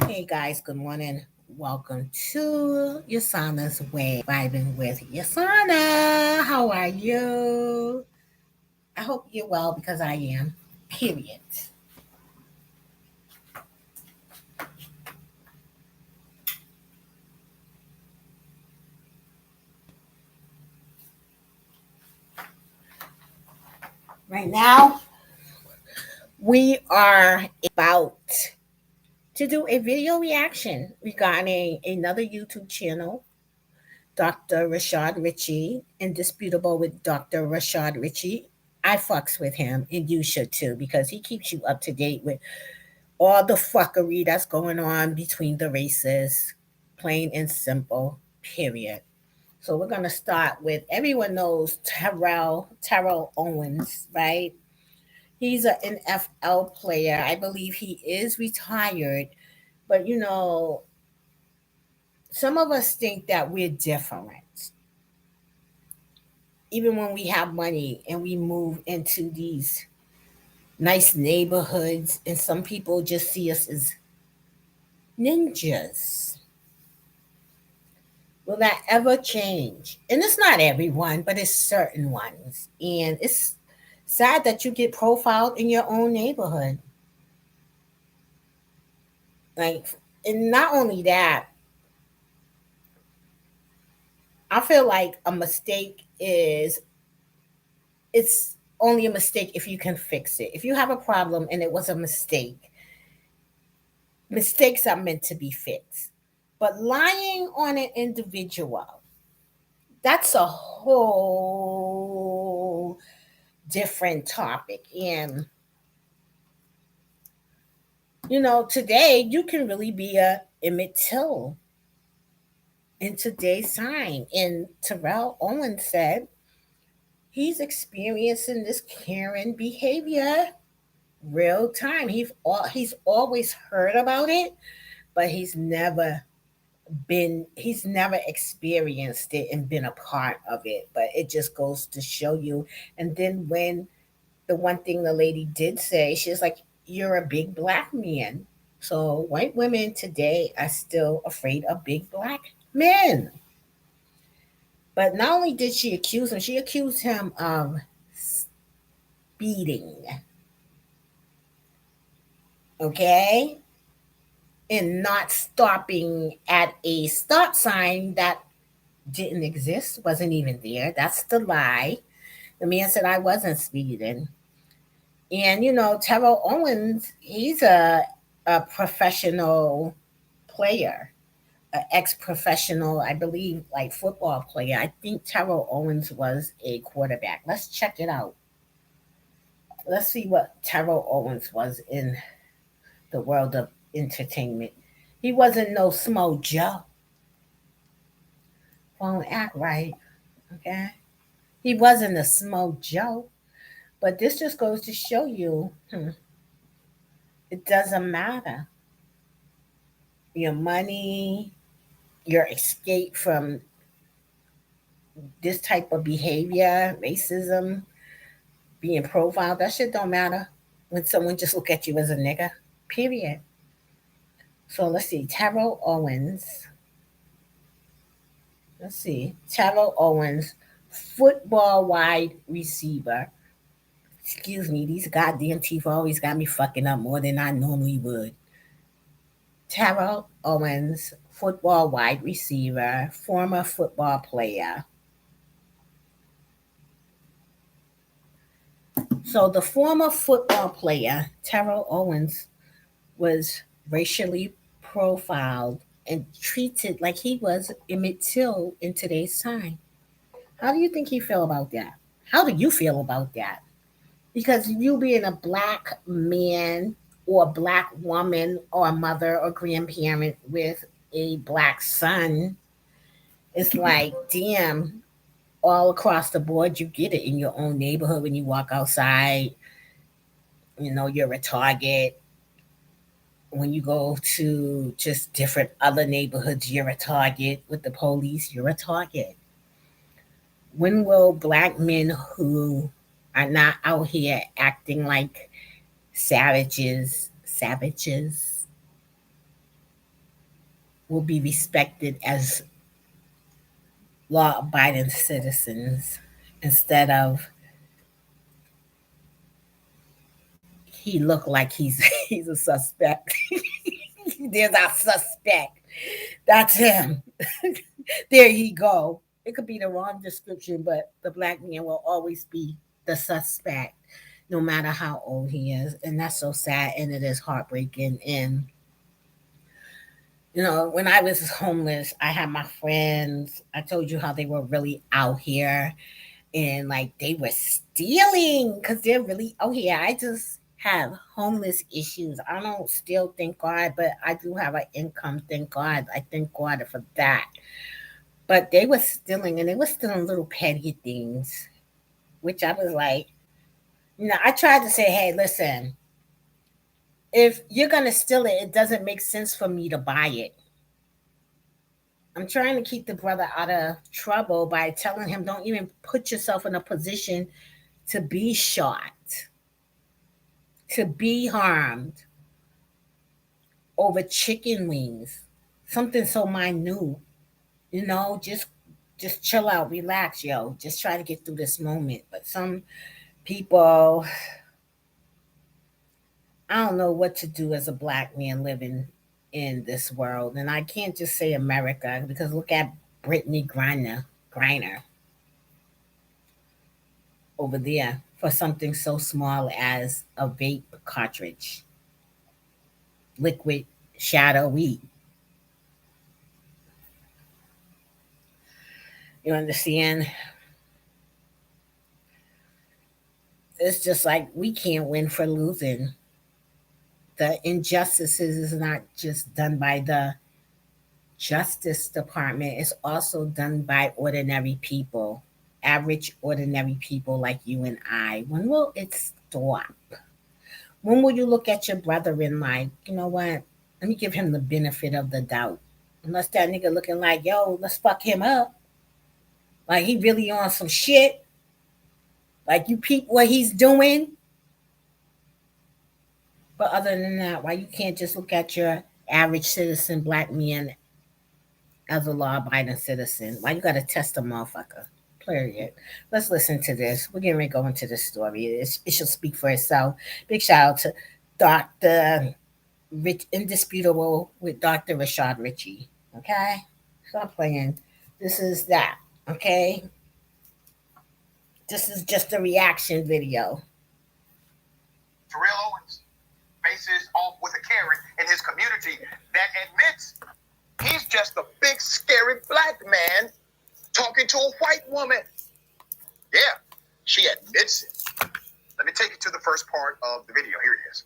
Hey guys, good morning. Welcome to Yessayana's Way, vibing with Yessayana. How are you? I hope you're well because I am. Period. Right now, we are about to do a video reaction regarding another YouTube channel, Dr. Rashad Ritchie, Indisputable with Dr. Rashad Ritchie. I fucks with him, and you should too, because he keeps you up to date with all the fuckery that's going on between the races, plain and simple, period. So we're gonna start with everyone knows Terrell Owens, right? He's an NFL player. I believe he is retired, but some of us think that we're different. Even when we have money and we move into these nice neighborhoods, and some people just see us as ninjas. Will that ever change? And it's not everyone, but it's certain ones. And it's sad that you get profiled in your own neighborhood. Like, and not only that, I feel like a mistake is it's only a mistake if you can fix it. If you have a problem and it was a mistake, mistakes are meant to be fixed. But lying on an individual, that's a whole different topic. And today you can really be a Emmett Till in today's time. And Terrell Owens said he's experiencing this Karen behavior real time. He's always heard about it, but he's never experienced it and been a part of it. But it just goes to show you. And then when the one thing the lady did say, she's like, "You're a big black man." So white women today are still afraid of big black men. But not only did she accused him of speeding, okay? And not stopping at a stop sign that didn't exist, wasn't even there. That's the lie. The man said I wasn't speeding. And Terrell Owens, he's a professional player, an ex-professional, I believe, like football player. I think Terrell Owens was a quarterback. Let's check it out. Let's see what Terrell Owens was in the world of entertainment. He wasn't no small Joe. Won't act right, okay? He wasn't a small Joe. But this just goes to show you, it doesn't matter. Your money, your escape from this type of behavior, racism, being profiled, that shit don't matter when someone just look at you as a nigga. Period. So let's see. Terrell Owens. Let's see. Terrell Owens, football wide receiver. Excuse me, these goddamn teeth always got me fucking up more than I normally would. Terrell Owens, football wide receiver, former football player. So the former football player, Terrell Owens, was racially profiled and treated like he was Emmett Till in today's time. How do you think he feel about that? How do you feel about that? Because you being a black man or a black woman or a mother or grandparent with a black son, it's like, damn, all across the board, you get it in your own neighborhood when you walk outside. You're a target. When you go to just different other neighborhoods, you're a target. With the police, you're a target. When will black men who are not out here acting like savages, will be respected as law abiding citizens instead of he look like he's he's a suspect. There's our suspect. That's him. There he go. It could be the wrong description, but the black man will always be the suspect, no matter how old he is. And that's so sad and it is heartbreaking. And when I was homeless, I had my friends. I told you how they were really out here and like they were stealing because they're really out here. I just have homeless issues. I don't steal, thank God, but I do have an income, thank God. I thank God for that. But they were stealing and they were stealing little petty things, which I was like, I tried to say, hey, listen, if you're going to steal it, it doesn't make sense for me to buy it. I'm trying to keep the brother out of trouble by telling him don't even put yourself in a position to be shot, to be harmed over chicken wings, something so minute. Just chill out, relax, yo. Just try to get through this moment. But some people, I don't know what to do as a black man living in this world. And I can't just say America because look at Brittany Griner over there for something so small as a vape cartridge, liquid shadow weed. You understand? It's just like we can't win for losing. The injustices is not just done by the Justice Department, it's also done by ordinary people, average ordinary people like you and I. When will it stop? When will you look at your brother and like, you know what? Let me give him the benefit of the doubt. Unless that nigga looking like, yo, let's fuck him up. Like he really on some shit. Like you peep what he's doing. But other than that, why you can't just look at your average citizen black man as a law abiding citizen? Why you gotta test a motherfucker? Period. Let's listen to this. We're getting ready to go into this story. It should speak for itself. Big shout out to Dr. Rich Indisputable with Dr. Rashad Ritchie. Okay? Stop playing. This is that. Okay? This is just a reaction video. Terrell Owens faces off with a Karen in his community that admits he's just a big, scary black man talking to a white woman. Yeah, she admits it. Let me take you to the first part of the video. Here it is.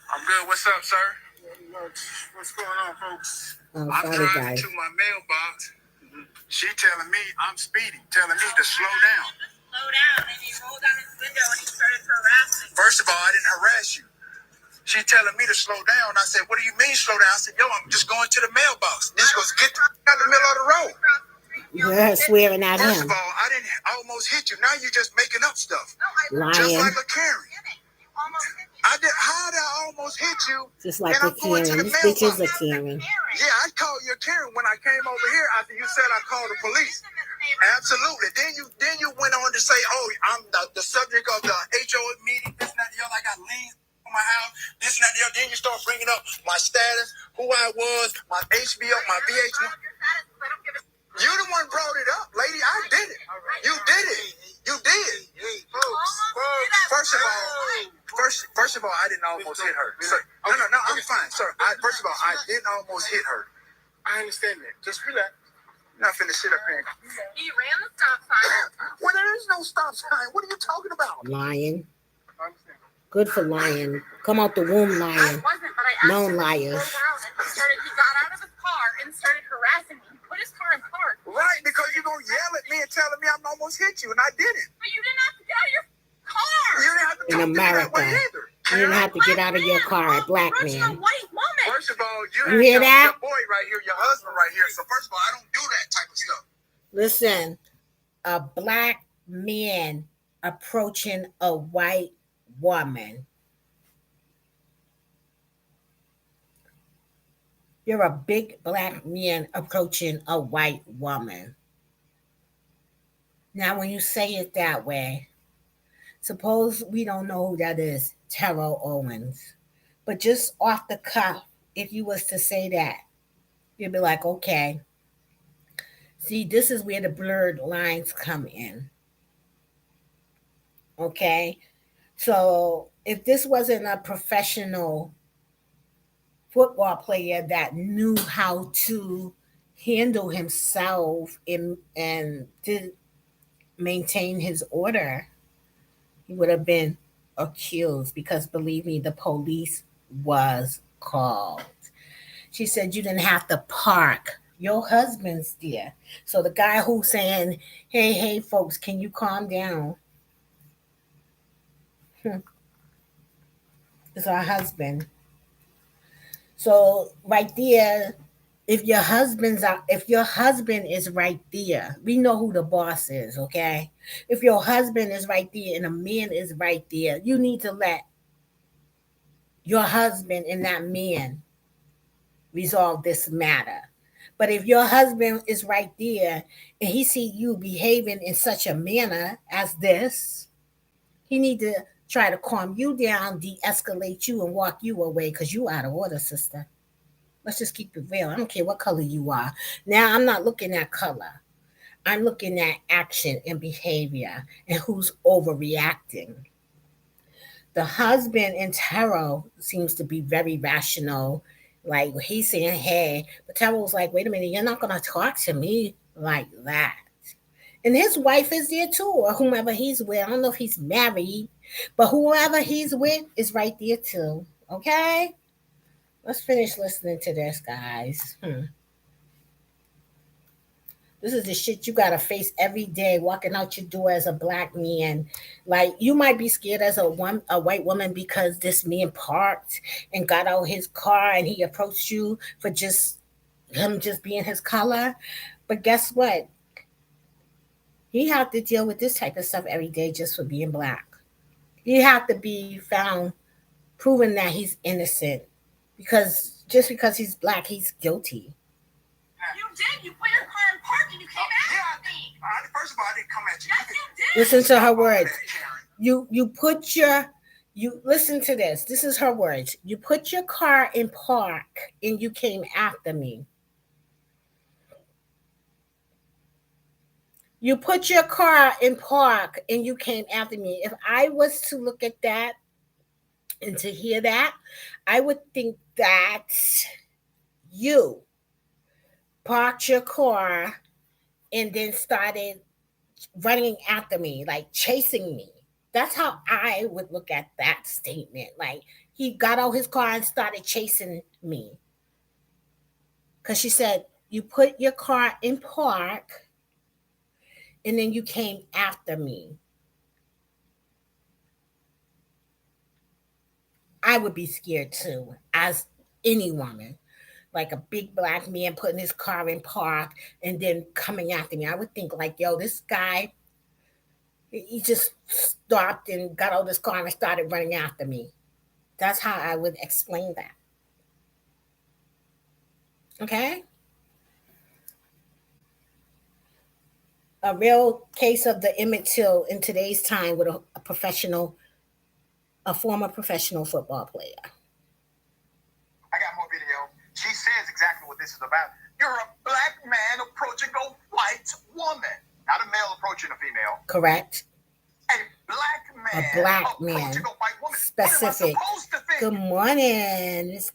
I'm good. What's up, sir? What's going on, folks? I'm driving to my mailbox. She telling me I'm speeding, telling me to slow down. Slow down, and he rolled down his window and he started harassing. First of all, I didn't harass you. She telling me to slow down. I said, what do you mean slow down? I said, yo, I'm just going to the mailbox. This goes get out the middle of the road. You're swearing at First him. of all, I almost hit you. Now you're just making up stuff. Lying. Just like a Karen. How did I almost hit you? Just like a Karen. This bitch is a Karen. Yeah, I called you a Karen when I came over here after you said I called the police. Absolutely. Then you went on to say, oh, I'm the subject of the HO meeting. This and that. Yo, I got liens on my house. This and that. Yo. Then you start bringing up my status, who I was, my HBO, my VH1. You the one brought it up, lady. I did it. You did it. You did. First of all, I didn't almost hit her. Sir, no, I'm fine, sir. First of all, I didn't almost hit her. I understand that. Just relax. You're not finna sit up here. He ran the stop sign. Well, there is no stop sign. What are you talking about? Lying. Good for lying. Come out the womb lying. I wasn't, but I asked Known him liars. to slow down, and he got out of his car and started harassing me. He put his car in park. Right, because you're going to yell at me and telling me I'm almost hit you, and I didn't. But you didn't have to get out of your car. You didn't have to In America. You didn't have to get out of your car, black man. First of all, you hear that? Your boy right here, your husband right here. So first of all, I don't do that type of stuff. Listen, a black man approaching a white woman. You're a big black man approaching a white woman. Now, when you say it that way, suppose we don't know who that is, Terrell Owens. But just off the cuff, if you was to say that, you'd be like, okay, see, this is where the blurred lines come in. Okay? So if this wasn't a professional football player that knew how to handle himself and did maintain his order, he would have been accused because believe me, the police was called. She said you didn't have to park. Your husband's there. So the guy who's saying, hey, folks, can you calm down? Is our husband. So right there, if your husband is right there, we know who the boss is, okay? If your husband is right there and a man is right there, you need to let your husband and that man resolve this matter. But if your husband is right there and he see you behaving in such a manner as this, he need to try to calm you down, de-escalate you, and walk you away because you out of order, sister. Let's just keep it real. I don't care what color you are. Now I'm not looking at color. I'm looking at action and behavior and who's overreacting. The husband in tarot seems to be very rational. Like he's saying, hey, but tarot was like, wait a minute, you're not gonna talk to me like that. And his wife is there too, or whomever he's with. I don't know if he's married, but whoever he's with is right there too. Okay? Let's finish listening to this, guys. This is the shit you gotta face every day, walking out your door as a black man. Like you might be scared as a white woman because this man parked and got out his car and he approached you for just him just being his color. But guess what? He have to deal with this type of stuff every day just for being black. He have to be found proven that he's innocent because just because he's black, he's guilty. You did. You put your car in park and you came after me. First of all, I didn't come at you. Yes, you did. Listen to her words. You put your you listen to this. This is her words. You put your car in park and you came after me. You put your car in park and you came after me. If I was to look at that and to hear that, I would think that you parked your car and then started running after me, like chasing me. That's how I would look at that statement. Like he got out his car and started chasing me. Because she said, you put your car in park and then you came after me. I would be scared too, as any woman. Like a big black man putting his car in park and then coming after me. I would think like, yo, this guy, he just stopped and got out of his car and started running after me. That's how I would explain that. Okay? A real case of the Emmett Till in today's time with a former professional football player. I got more video. She says exactly what this is about. You're a black man approaching a white woman. Not a male approaching a female. Correct. A black man approaching a white woman. Specific. What am I supposed to think? Good morning. It's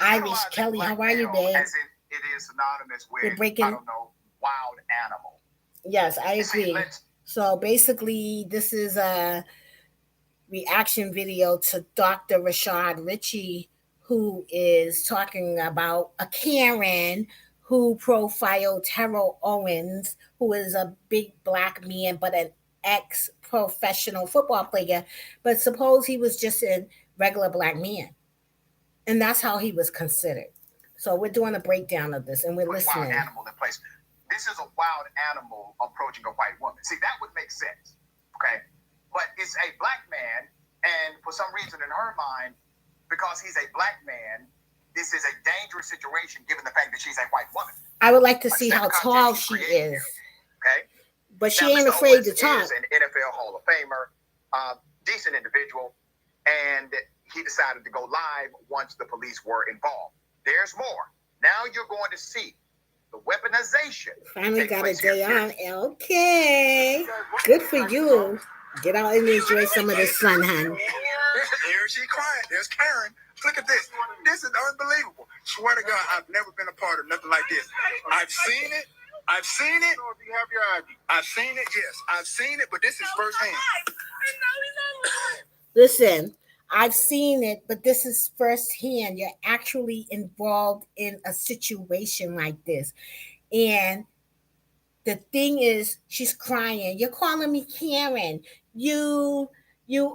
Irish Kelly. How are you, babe? As if it is synonymous with, I don't know, wild animal. Yes, I agree. So basically, this is a reaction video to Dr. Rashad Ritchie, who is talking about a Karen who profiled Terrell Owens, who is a big black man, but an ex-professional football player. But suppose he was just a regular black man. And that's how he was considered. So we're doing a breakdown of this, and we're listening. Wild animal in place. This is a wild animal approaching a white woman. See, that would make sense, okay? But it's a black man, and for some reason in her mind, because he's a black man, this is a dangerous situation given the fact that she's a white woman. I would like to see Understand how the context tall he's she creating is. here, okay? But she Now, ain't Mr. afraid Owens to talk. is an NFL Hall of Famer, decent individual, and he decided to go live once the police were involved. There's more. Now you're going to see the weaponization. Finally got a day on. Okay. Good for you. Get out and enjoy some of the sun, hon. Here she crying. There's Karen. Look at this. This is unbelievable. Swear to God, I've never been a part of nothing like this. I've seen it. I've seen it. You have your ID. I've seen it. Yes, I've seen it, but this is firsthand. Listen, I've seen it, but this is firsthand. You're actually involved in a situation like this. And the thing is, she's crying. You're calling me Karen. You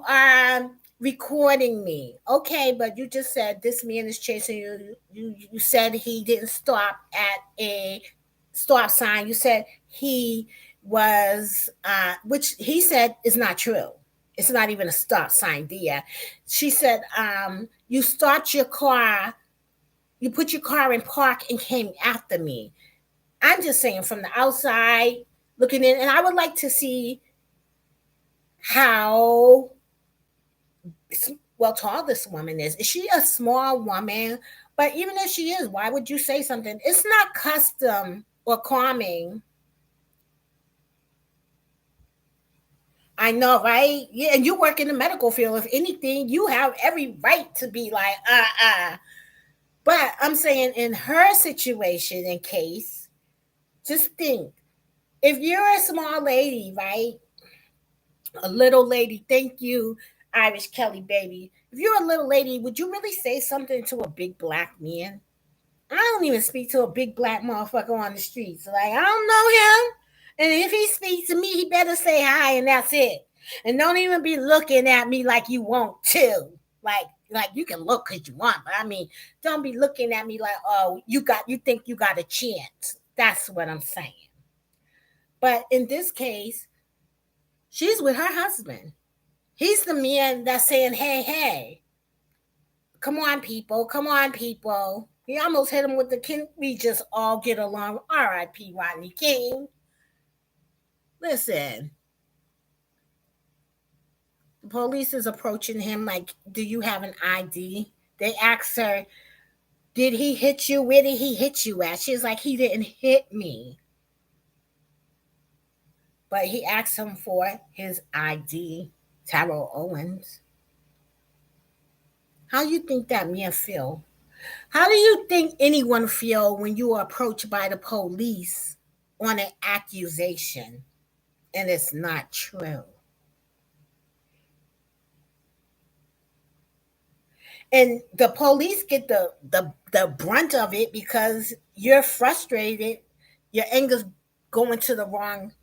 are recording me. Okay, but you just said this man is chasing you. You said he didn't stop at a stop sign. You said he was which he said is not true. It's not even a stop sign there. She said, you stopped your car, you put your car in park and came after me. I'm just saying from the outside looking in, and I would like to see how well tall this woman is. Is she a small woman? But even if she is, why would you say something? It's not custom or calming. I know, right? Yeah, and you work in the medical field. If anything, you have every right to be like, But I'm saying in her situation and case, just think if you're a small lady, right? A little lady, thank you, Irish Kelly baby. If you're a little lady, would you really say something to a big black man? I don't even speak to a big black motherfucker on the streets. Like, I don't know him. And if he speaks to me, he better say hi and that's it. And don't even be looking at me like you want to. Like you can look because you want, but I mean, don't be looking at me like, oh, you think you got a chance. That's what I'm saying. But in this case, she's with her husband. He's the man that's saying, hey, hey, come on, people. Come on, people. He almost hit him with the "Can we just all get along?" R.I.P. Rodney King. Listen, the police is approaching him like, do you have an ID? They asked her, did he hit you? Where did he hit you at? She's like, he didn't hit me. But he asked him for his ID, Tyrell Owens. How do you think that man feel? How do you think anyone feel when you are approached by the police on an accusation and it's not true? And the police get the brunt of it because you're frustrated. Your anger's going to the wrong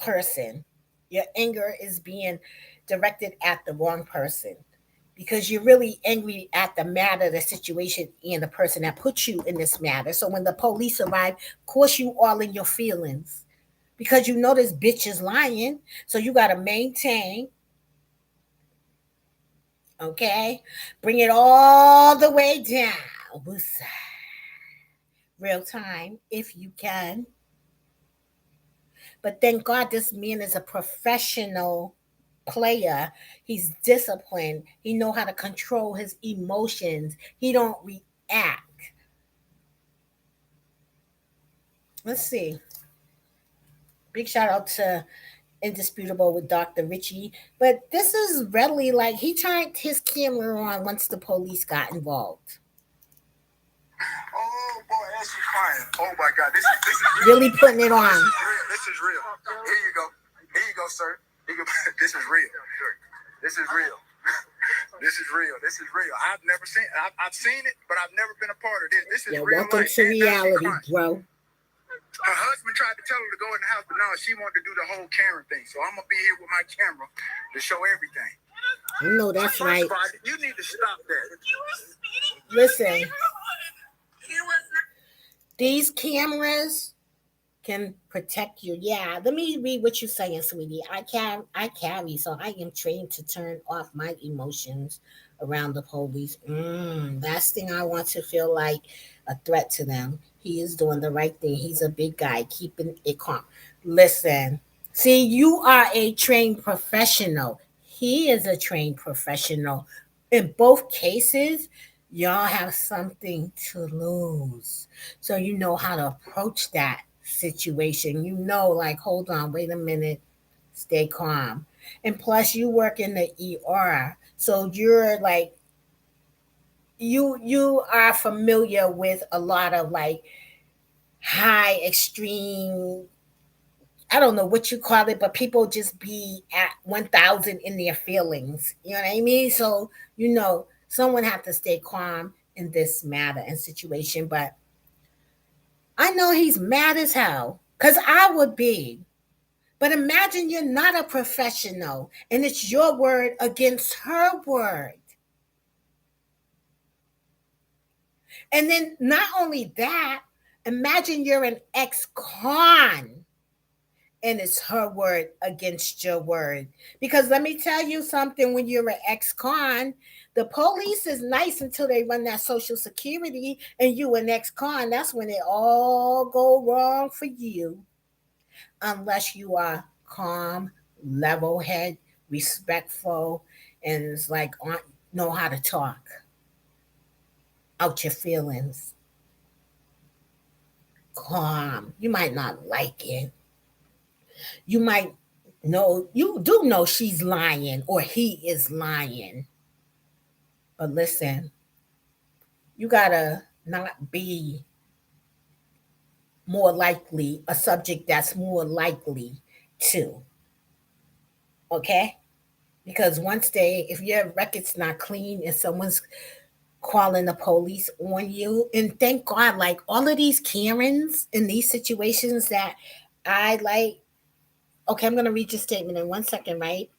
person. Your anger is being directed at the wrong person because you're really angry at the matter, the situation, and the person that put you in this matter. So when the police arrive, of course you all in your feelings because you know this bitch is lying. So you got to maintain, okay? Bring it all the way down. Real time, if you can. But thank God this man is a professional player. He's disciplined. He know how to control his emotions. He don't react. Let's see. Big shout out to Indisputable with Dr. Richie. But this is readily like he turned his camera on once the police got involved. Oh boy, and she's crying. Oh my God, this is really putting it on. This is real. Here you go. Here you go, sir. This is real. This is real. This is real. This is real. I've seen it, but I've never been a part of this. This is real. Welcome to reality, bro. Her husband tried to tell her to go in the house, but no, she wanted to do the whole Karen thing. So I'm gonna be here with my camera to show everything. I know that's right. You need to stop that. Listen. These cameras can protect you. Yeah, let me read what you're saying, sweetie. I carry, so I am trained to turn off my emotions around the police. Last thing I want to feel like a threat to them. He is doing the right thing. He's a big guy, keeping it calm. Listen, see, you are a trained professional. He is a trained professional. In both cases, y'all have something to lose. So you know how to approach that situation. You know, like, hold on, wait a minute, stay calm. And plus, you work in the ER, so you're like, you are familiar with a lot of like high extreme, I don't know what you call it, but people just be at 1,000 in their feelings. You know what I mean? So, you know, someone have to stay calm in this matter and situation. But I know he's mad as hell because I would be. But imagine you're not a professional and it's your word against her word. And then not only that, imagine you're an ex con and it's her word against your word. Because let me tell you something, when you're an ex con, the police is nice until they run that social security and you an ex con. That's when it all go wrong for you. Unless you are calm, level head, respectful, and it's like know how to talk out your feelings. Calm. You might not like it. You might know, you do know she's lying or he is lying. But listen, you gotta not be more likely a subject that's more likely to. Okay? Because once they, if your record's not clean and someone's calling the police on you, and thank God, like all of these Karens in these situations that I like, okay, I'm gonna read your statement in 1 second, right?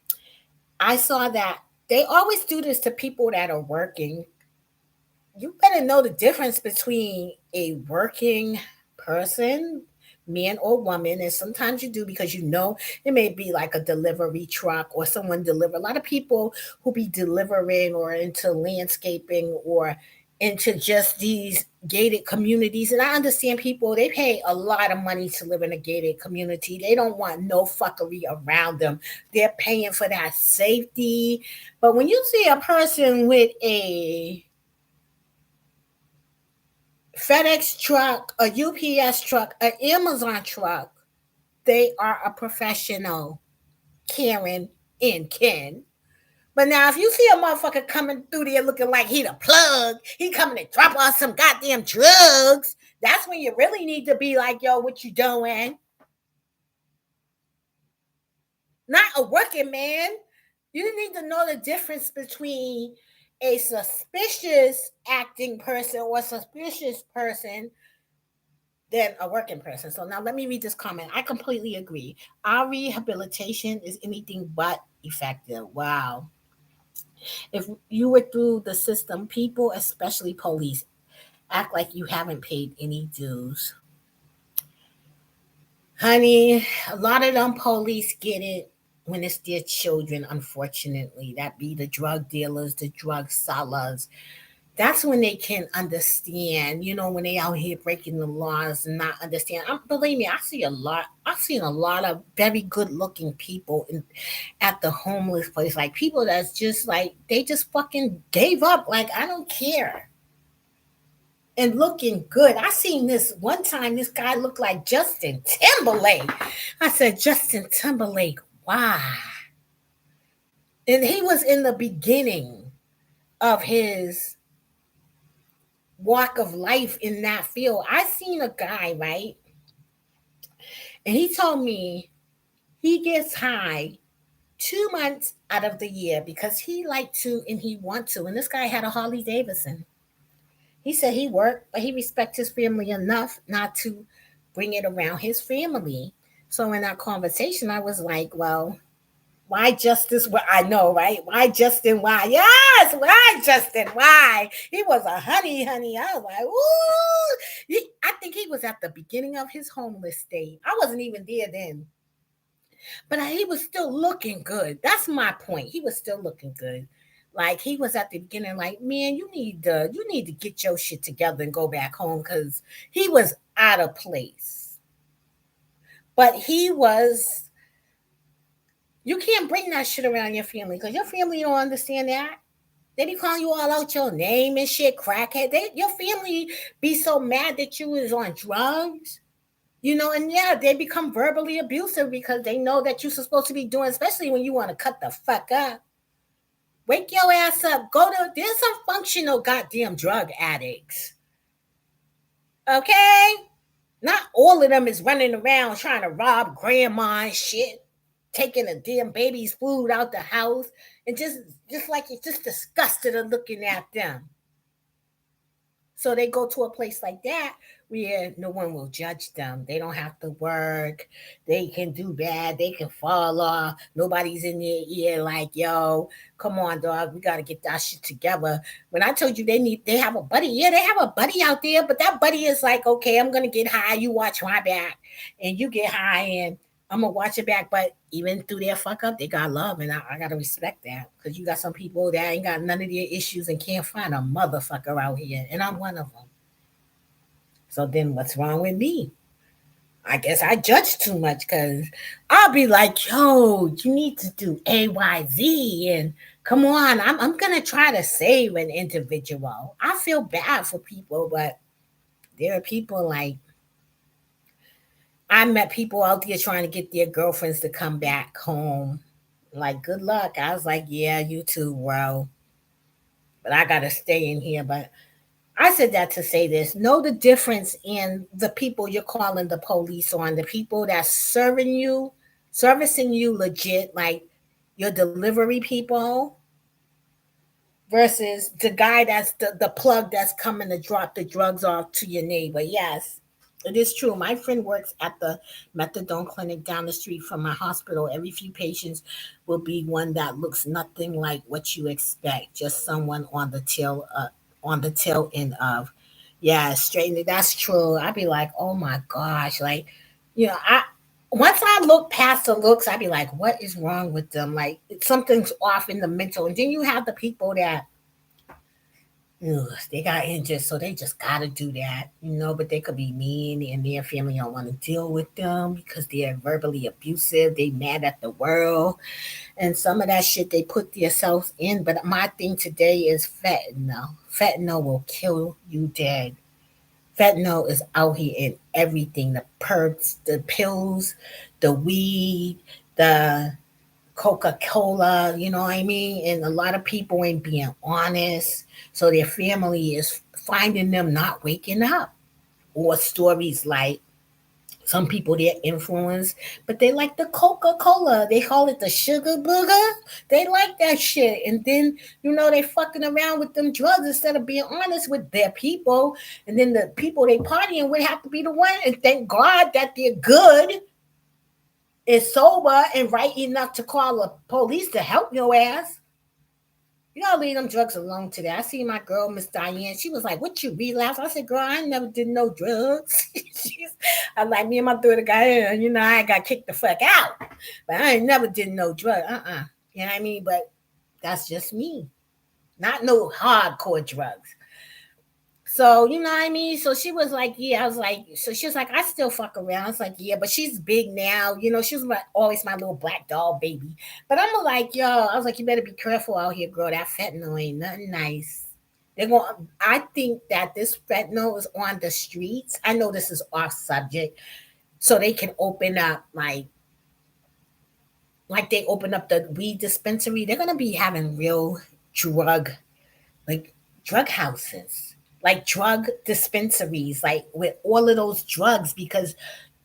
I saw that they always do this to people that are working. You better know the difference between a working person, man or woman, and sometimes you do because you know it may be like a delivery truck or someone deliver. A lot of people who be delivering or into landscaping or into just these gated communities, and I understand people, they pay a lot of money to live in a gated community. They don't want no fuckery around them. They're paying for that safety. But when you see a person with a FedEx truck, a UPS truck, an Amazon truck, they are a professional, Karen and Ken. But now, if you see a motherfucker coming through there looking like he the plug, he coming to drop off some goddamn drugs, that's when you really need to be like, yo, what you doing? Not a working man. You need to know the difference between a suspicious acting person or a suspicious person than a working person. So now let me read this comment. I completely agree. Our rehabilitation is anything but effective. Wow. If you were through the system, people, especially police, act like you haven't paid any dues. Honey, a lot of them police get it when it's their children, unfortunately. That be the drug dealers, the drug sellers. That's when they can understand, you know, when they out here breaking the laws and not understand. Believe me, I see a lot. I've seen a lot of very good looking people at the homeless place, like people that's just like they just fucking gave up. Like, I don't care, and looking good. I seen this one time. This guy looked like Justin Timberlake. I said, Justin Timberlake, why? And he was in the beginning of his walk of life in that field. I seen a guy, right? And he told me he gets high 2 months out of the year because he like to and he want to. And this guy had a Harley Davidson. He said he worked, but he respect his family enough not to bring it around his family. So in that conversation, I was like, well, why Justice? Well, I know, right? Why Justin? Why? Yes, why Justin? Why? He was a honey, honey. I was like, ooh. I think he was at the beginning of his homeless state. I wasn't even there then, but he was still looking good. That's my point. He was still looking good. Like he was at the beginning, like, man, you need to get your shit together and go back home because he was out of place. But he was. You can't bring that shit around your family because your family don't understand that. They be calling you all out your name and shit, crackhead. Your family be so mad that you was on drugs, and yeah, they become verbally abusive because they know that you're supposed to be doing, especially when you want to cut the fuck up. Wake your ass up. There's some functional goddamn drug addicts. Okay? Not all of them is running around trying to rob grandma and shit, taking a damn baby's food out the house, and just like it's just disgusted of looking at them. So they go to a place like that where no one will judge them. They don't have to work. They can do bad. They can fall off. Nobody's in their ear like, yo, come on, dog. We gotta get that shit together. When I told you they have a buddy, yeah, they have a buddy out there, but that buddy is like, okay, I'm gonna get high, you watch my back, and you get high and I'm gonna watch it back. But even through their fuck up, they got love, and I gotta respect that. Cause you got some people that ain't got none of their issues and can't find a motherfucker out here, and I'm one of them. So then, what's wrong with me? I guess I judge too much, cause I'll be like, yo, you need to do AYZ, and come on, I'm gonna try to save an individual. I feel bad for people, but there are people like I met people out there trying to get their girlfriends to come back home. Like, good luck. I was like, yeah, you too, bro. But I gotta stay in here. But I said that to say this. Know the difference in the people you're calling the police on, the people that's servicing you legit, like your delivery people, versus the guy that's the plug that's coming to drop the drugs off to your neighbor. Yes, it is true. My friend works at the methadone clinic down the street from my hospital. Every few patients will be one that looks nothing like what you expect, just someone on the tail end of. Yeah, straighten it. That's true. I'd be like, oh my gosh, like, I once I look past the looks, I'd be like, what is wrong with them? Like something's off in the mental. And then you have the people that they got injured, so they just gotta do that. But they could be mean, and their family don't want to deal with them because they're verbally abusive. They mad at the world, and some of that shit they put themselves in. But my thing today is fentanyl. Fentanyl will kill you dead. Fentanyl is out here in everything: the perks, the pills, the weed, the Coca-Cola, you know what I mean? And a lot of people ain't being honest. So their family is finding them not waking up. Or stories like some people they're influenced, but they like the Coca-Cola. They call it the sugar booger. They like that shit. And then, they fucking around with them drugs instead of being honest with their people. And then the people they partying with have to be the one. And thank God that they're good, is sober and right enough to call the police to help your ass. You gotta leave them drugs alone today. I see my girl, Miss Diane. She was like, "What you relapse?" I said, "Girl, I never did no drugs." I'm like, me and my daughter got in. I got kicked the fuck out, but I ain't never did no drug. You know what I mean? But that's just me. Not no hardcore drugs. So, you know what I mean? So she was like, yeah, I was like, so she was like, I still fuck around. I was like, yeah, but she's big now. She was always my little black doll baby. But I'm like, yo, I was like, you better be careful out here, girl. That fentanyl ain't nothing nice. I think that this fentanyl is on the streets. I know this is off subject. So they can open up like they open up the weed dispensary. They're gonna be having real drug like drug houses, like drug dispensaries, like with all of those drugs because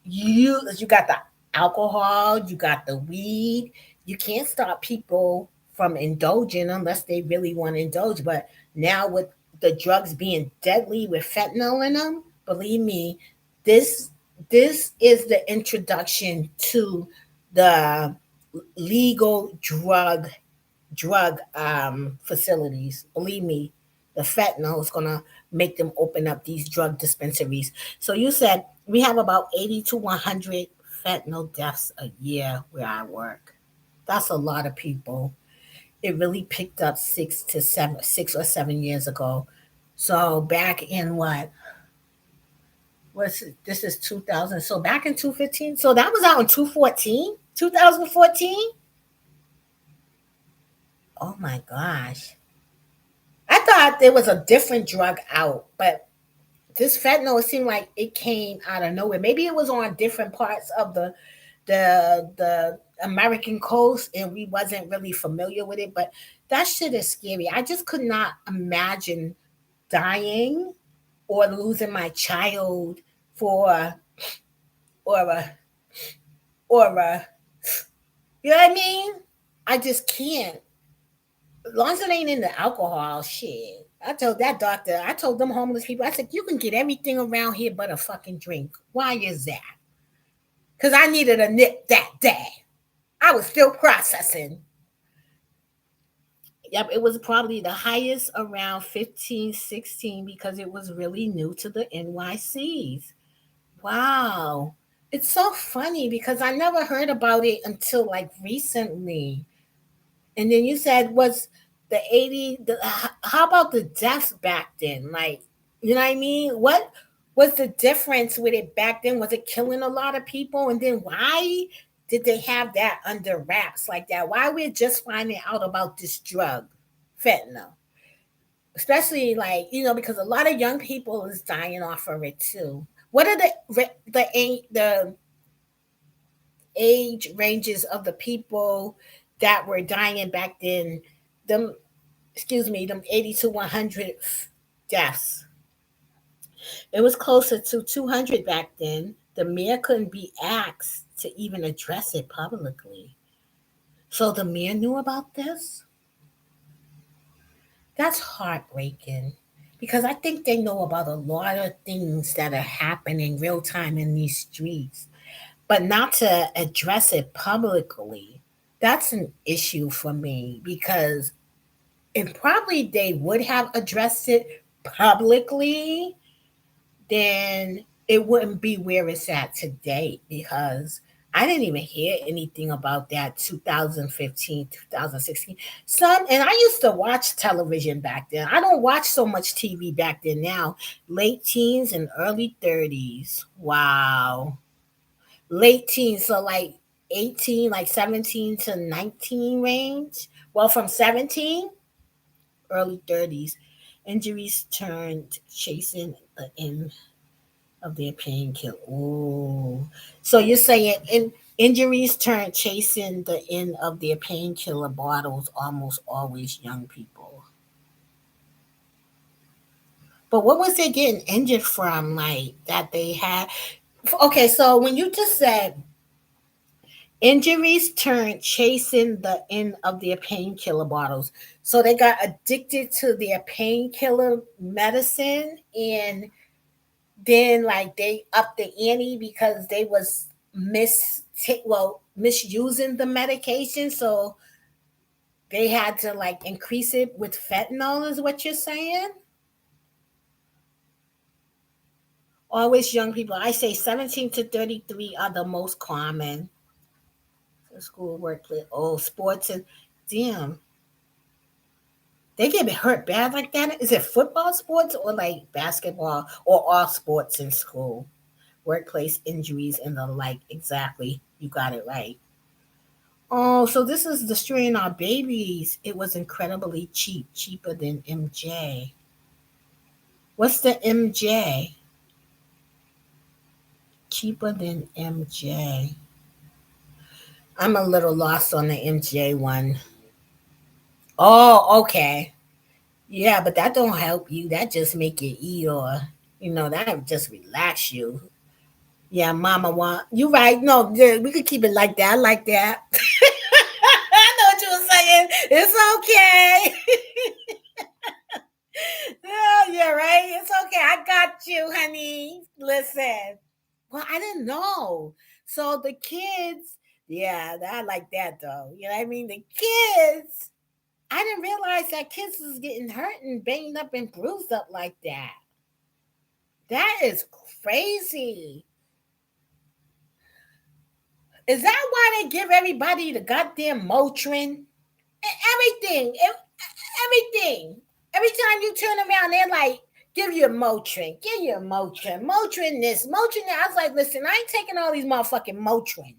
you got the alcohol, you got the weed. You can't stop people from indulging unless they really want to indulge. But now with the drugs being deadly with fentanyl in them, believe me, this this is the introduction to the legal drug facilities. Believe me, the fentanyl is gonna make them open up these drug dispensaries. So you said we have about 80 to 100 fentanyl deaths a year where I work. That's a lot of people. It really picked up 6 or 7 years ago. So back in what? What's it? This is 2000. So back in 2015. So that was out in 2014. 2014. Oh my gosh. I thought there was a different drug out, but this fentanyl, it seemed like it came out of nowhere. Maybe it was on different parts of the American coast and we wasn't really familiar with it, but that shit is scary. I just could not imagine dying or losing my child for or a or a you know what I mean? I just can't. As long as it ain't in the alcohol shit. I told that doctor, I told them homeless people, I said, you can get everything around here but a fucking drink. Why is that? Because I needed a nip that day. I was still processing. Yep, it was probably the highest around 15, 16 because it was really new to the NYCs. Wow. It's so funny because I never heard about it until like recently. And then you said was the 80 how about the deaths back then? Like, you know what I mean? What was the difference with it back then? Was it killing a lot of people? And then why did they have that under wraps like that? Why we're just finding out about this drug, fentanyl? Especially like, because a lot of young people is dying off of it too. What are the age ranges of the people that were dying back then? Them, excuse me, them 80 to 100 deaths. It was closer to 200 back then. The mayor couldn't be asked to even address it publicly. So the mayor knew about this? That's heartbreaking because I think they know about a lot of things that are happening real time in these streets, but not to address it publicly. That's an issue for me because if probably they would have addressed it publicly, then it wouldn't be where it's at today because I didn't even hear anything about that 2015, 2016. And I used to watch television back then. I don't watch so much TV back then now. Late teens and early 30s. Wow. Late teens, so like 18, like 17 to 19 range. Well, from 17, early 30s. Injuries turned chasing the end of their painkiller. Oh, so you're saying injuries turn chasing the end of their painkiller bottles, almost always young people. But what was they getting injured from? Like that they had. Okay, so when you just said injuries turn chasing the end of their painkiller bottles, so they got addicted to their painkiller medicine and then like they upped the ante because they was misusing the medication, so they had to like increase it with fentanyl is what you're saying. Always young people. I say 17 to 33 are the most common. School, workplace, sports, and damn, they get hurt bad like that. Is it football sports or like basketball or all sports in school? Workplace injuries and the like. Exactly. You got it right. Oh, so this is destroying our babies. It was incredibly cheap, cheaper than MJ. What's the MJ? Cheaper than MJ. I'm a little lost on the MJ one. Oh, okay. Yeah, but that don't help you. That just make you eat or that just relax you. Yeah, mama want you right. No, yeah, we could keep it like that. I like that. I know what you were saying. It's okay. Oh, yeah, right. It's okay. I got you, honey. Listen. Well, I didn't know. So the kids, yeah, I like that though. You know what I mean? The kids. I didn't realize that kids was getting hurt and banged up and bruised up like that. That is crazy. Is that why they give everybody the goddamn Motrin? everything, everything. Every time you turn around, they're like, give you a Motrin, give you a Motrin, Motrin this, Motrin that. I was like, listen, I ain't taking all these motherfucking Motrin.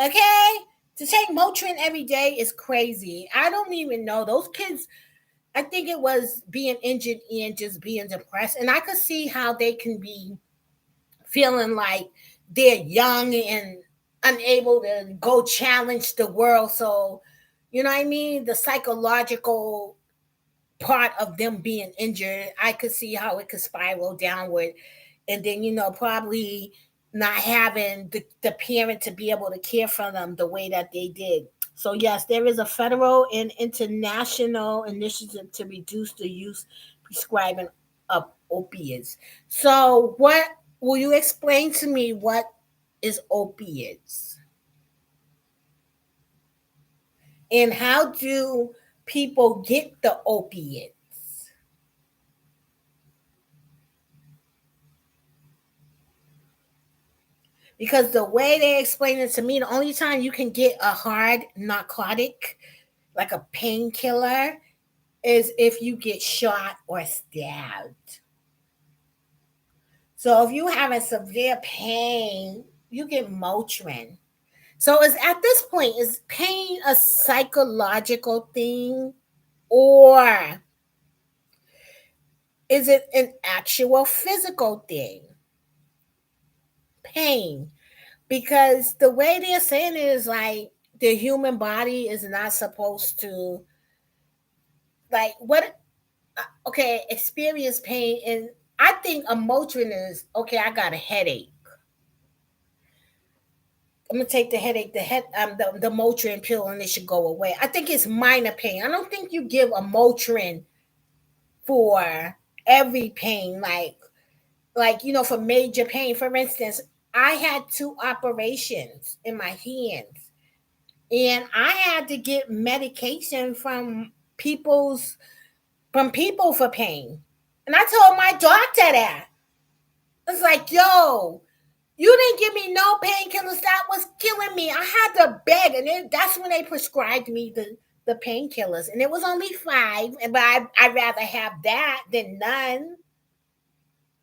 Okay? To take Motrin every day is crazy. I don't even know. Those kids, I think it was being injured and just being depressed. And I could see how they can be feeling like they're young and unable to go challenge the world. So, you know what I mean? The psychological part of them being injured, I could see how it could spiral downward. And then, probably not having the parent to be able to care for them the way that they did. So, yes, there is a federal and international initiative to reduce the use prescribing of opiates. So, what will you explain to me what is opiates? And how do people get the opiates? Because the way they explain it to me, the only time you can get a hard narcotic, like a painkiller, is if you get shot or stabbed. So if you have a severe pain, you get Motrin. So is at this point, is pain a psychological thing, or is it an actual physical thing? Pain. Because the way they're saying it is like the human body is not supposed to, like, what, okay, experience pain. And I think a Motrin is, okay, I got a headache. I'm gonna take the headache, the Motrin pill, and it should go away. I think it's minor pain. I don't think you give a Motrin for every pain, for major pain. For instance, I had 2 operations in my hands, and I had to get medication from people for pain. And I told my doctor that. It's like, yo, you didn't give me no painkillers. That was killing me. I had to beg, and that's when they prescribed me the painkillers. And it was only 5, but I'd rather have that than none.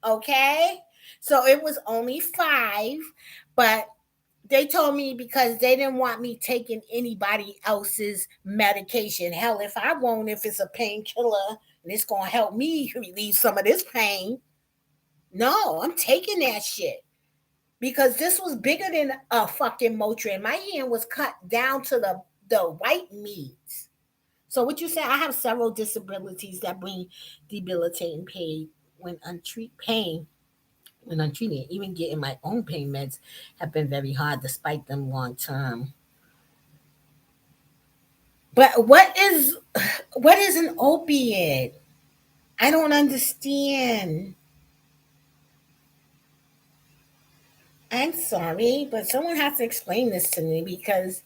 Okay? So it was only 5, but they told me because they didn't want me taking anybody else's medication. Hell, if I won't, if it's a painkiller and it's going to help me relieve some of this pain, no, I'm taking that shit. Because this was bigger than a fucking Motrin. My hand was cut down to the white meat. So what you say? I have several disabilities that bring debilitating pain when untreated. Even getting my own pain meds have been very hard despite them long term. But what is an opiate? I don't understand. I'm sorry, but someone has to explain this to me because,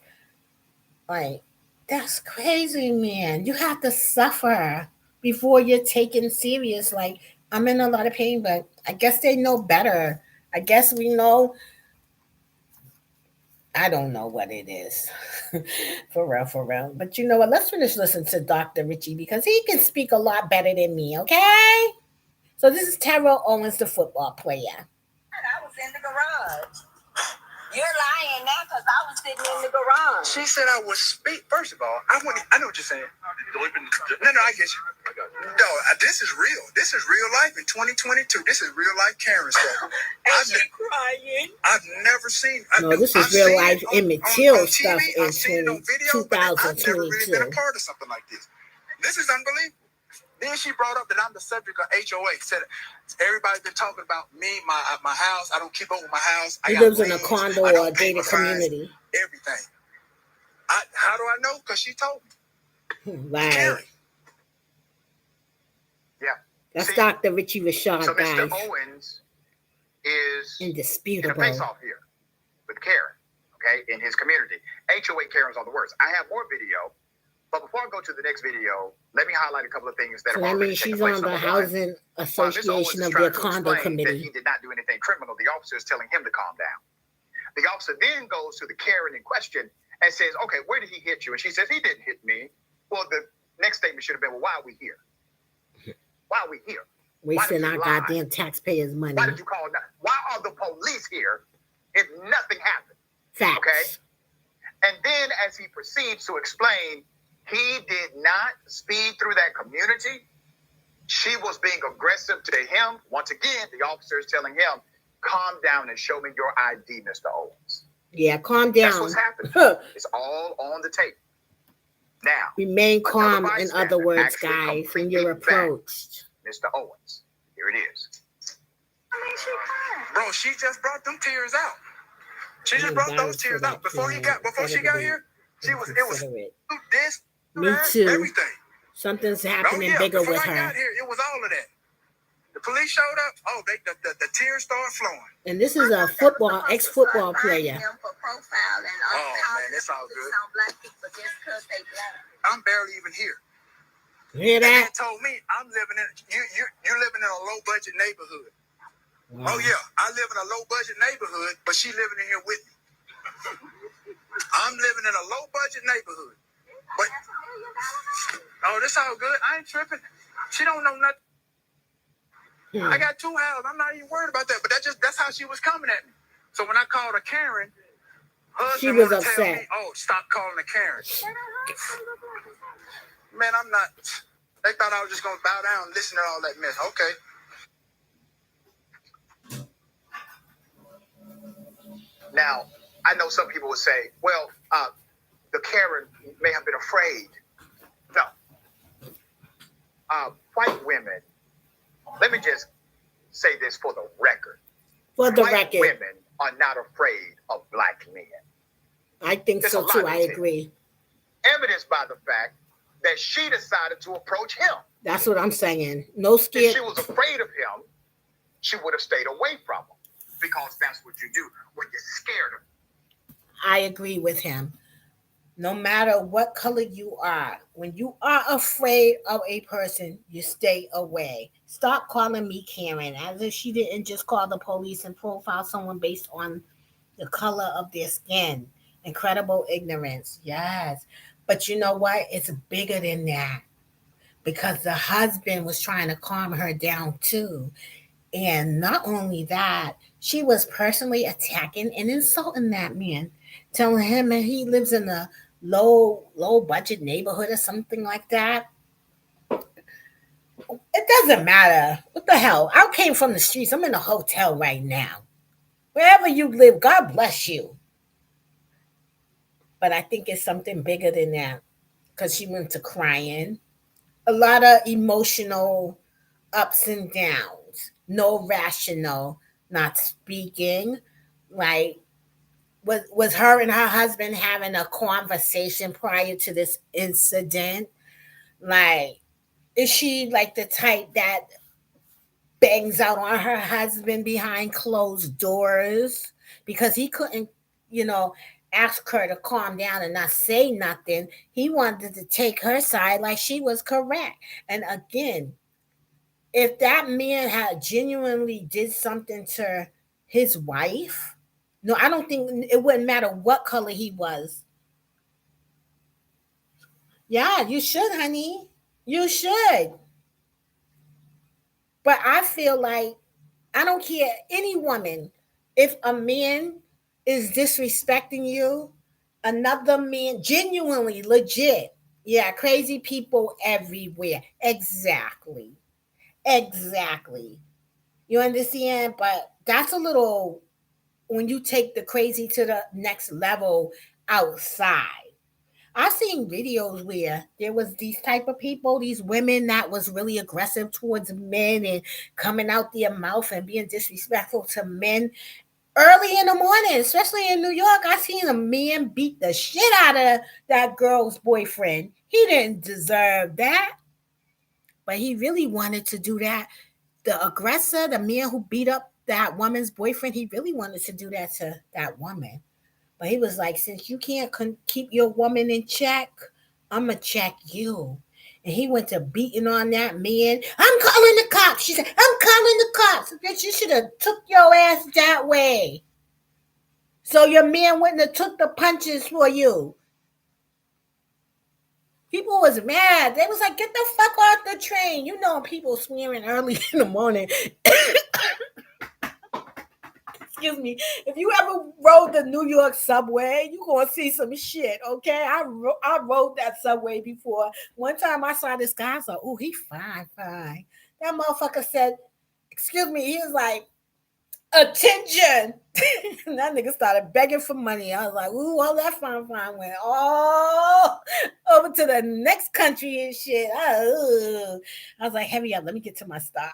like, that's crazy, man. You have to suffer before you're taken serious. Like, I'm in a lot of pain, but I guess they know better. I guess we know. I don't know what it is. For real, for real. But you know what? Let's finish listening to Dr. Richie because he can speak a lot better than me, okay? So this is Terrell Owens, the football player. I was in the garage. You're lying now because I was sitting in the garage. She said I was speak. First of all, I know what you're saying. No, I get you. No, this is real. This is real life in 2022. This is real life Karen stuff. And she crying. I've never seen. No, this is real life Emmett Till stuff in 2022. I've never really been a part of something like this. This is unbelievable. Then she brought up that I'm the subject of HOA. Said everybody's been talking about me, my house. I don't keep up with my house. He lives in a condo or a gated community. Everything. How do I know? Because she told me. Right. Scary. Yeah. That's Dr. Richie Rashad, so guys. Mr. Owens is indisputable. In a face-off here with Karen, okay, in his community. HOA Karen's on the words. I have more video. But before I go to the next video, let me highlight a couple of things that so are already she's taken place. on the Housing Association of their condo committee. He did not do anything criminal. The officer is telling him to calm down. The officer then goes to the Karen in question and says, okay, where did he hit you? And she says, he didn't hit me. Well, the next statement should have been, well, why are we here? Why are we here? Wasting our goddamn taxpayers' money. Why did you call? Why are the police here if nothing happened? Facts. Okay. And then as he proceeds to explain, he did not speed through that community. She was being aggressive to him. Once again, the officer is telling him, calm down and show me your ID, Mr. Owens. Yeah, calm down. That's what's happening. It's all on the tape. Now, remain calm, in other words, guys, when you're approached. Mr. Owens, here it is. Bro, she just brought them tears out. She just brought those tears out. Before she got here, it was this, me too. Everything. Something's happening bigger with her. Before I got here, it was all of that. The police showed up. Oh, the tears started flowing. And this is a ex-football player. Oh man, it's all good. I'm barely even here. Hear that? And they told me I'm living in you're living in a low budget neighborhood. Wow. Oh yeah, I live in a low budget neighborhood, but she living in here with me. I'm living in a low budget neighborhood. But oh, this all good. I ain't tripping. She don't know nothing. I got 2 houses. I'm not even worried about that. But that's how she was coming at me. So when I called her Karen, she was upset. Tell me, oh, stop calling her Karen. Man, I'm not. They thought I was just gonna bow down and listen to all that mess. Okay. Now, I know some people would say, well, the Karen may have been afraid. No. White women, let me just say this for the record. White women are not afraid of black men. I think so too. I agree. Evidenced by the fact that she decided to approach him. That's what I'm saying. No scared. If she was afraid of him, she would have stayed away from him. Because that's what you do when you're scared of him. I agree with him. No matter what color you are, when you are afraid of a person, you stay away. Stop calling me Karen, as if she didn't just call the police and profile someone based on the color of their skin. Incredible ignorance, yes. But you know what? It's bigger than that. Because the husband was trying to calm her down too. And not only that, she was personally attacking and insulting that man, telling him that he lives in a low budget neighborhood or something like that. It doesn't matter. What the hell? I came from the streets. I'm in a hotel right now. Wherever you live, God bless you. But I think it's something bigger than that, because she went to crying. A lot of emotional ups and downs. No rational, not speaking. Like, was her and her husband having a conversation prior to this incident? Like, is she like the type that bangs out on her husband behind closed doors because he couldn't, ask her to calm down and not say nothing? He wanted to take her side like she was correct. And again, if that man had genuinely did something to his wife, no, I don't think it wouldn't matter what color he was. Yeah, you should, honey. You should. But I feel like I don't care any woman. If a man is disrespecting you, another man, genuinely, legit. Yeah, crazy people everywhere. Exactly. You understand? But that's a little, when you take the crazy to the next level outside. I've seen videos where there was these type of people, these women that was really aggressive towards men and coming out their mouth and being disrespectful to men early in the morning, especially in New York. I seen a man beat the shit out of that girl's boyfriend. He didn't deserve that, but he really wanted to do that. The aggressor, the man who beat up that woman's boyfriend, he really wanted to do that to that woman. But he was like, since you can't keep your woman in check, I'm going to check you. And he went to beating on that man. I'm calling the cops. She said, I'm calling the cops. Bitch, you should have took your ass that way. So your man wouldn't have took the punches for you. People was mad. They was like, get the fuck off the train. You know, people swearing early in the morning. Excuse me. If you ever rode the New York subway, you gonna see some shit. Okay, I rode that subway before. One time I saw this guy. I was like, "Oh, he fine, fine." That motherfucker said, "Excuse me." He was like, "Attention!" And that nigga started begging for money. I was like, "Ooh, all that fine, fine went all over to the next country and shit." I was like, "Hurry up, let me get to my stop."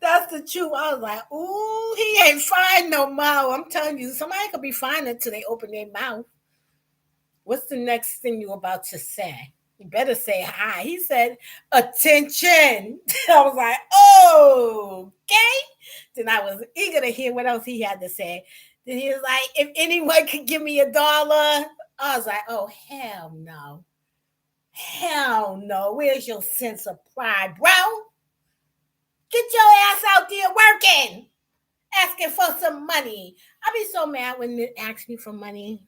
That's the truth. I was like, ooh, he ain't fine no more. I'm telling you, somebody could be fine until they open their mouth. What's the next thing you about to say? You better say hi. He said, attention. I was like, oh, okay. Then I was eager to hear what else he had to say. Then he was like, if anyone could give me $1, I was like, oh, hell no. Hell no. Where's your sense of pride, bro? Get your ass out there working, asking for some money. I be so mad when they ask me for money.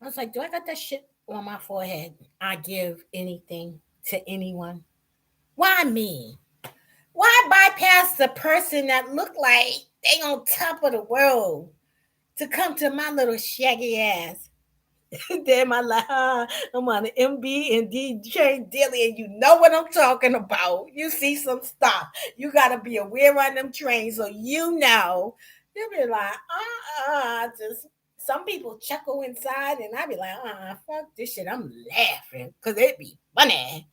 I was like, do I got that shit on my forehead? I give anything to anyone. Why me? Why bypass the person that look like they on top of the world to come to my little shaggy ass? Damn, I like, I'm on the MB and D train daily, and you know what I'm talking about. You see some stuff. You got to be aware on them trains so you know. You'll be like, just some people chuckle inside, and I be like, fuck this shit. I'm laughing because it be funny.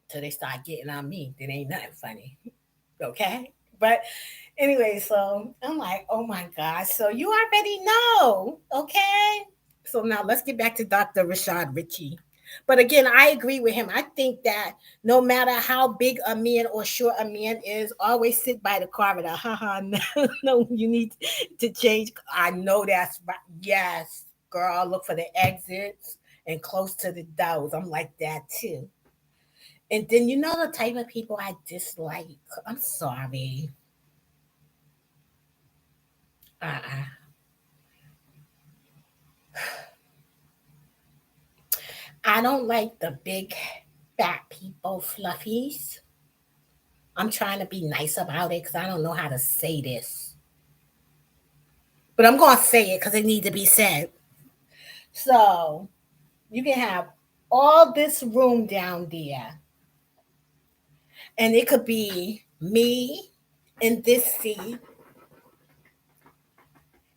Till they start getting on me, then ain't nothing funny. Okay? But anyway, so I'm like, oh my God. So you already know. Okay. So now let's get back to Dr. Rashad Ritchie. But again, I agree with him. I think that no matter how big a man or short a man is, always sit by the corridor. Haha, no, no, you need to change. I know that's right. Yes, girl, look for the exits and close to the doors. I'm like that too. And then you know the type of people I dislike. I'm sorry. Uh-uh. I don't like the big fat people fluffies. I'm trying to be nice about it because I don't know how to say this. But I'm going to say it because it needs to be said. So you can have all this room down there, and it could be me in this seat,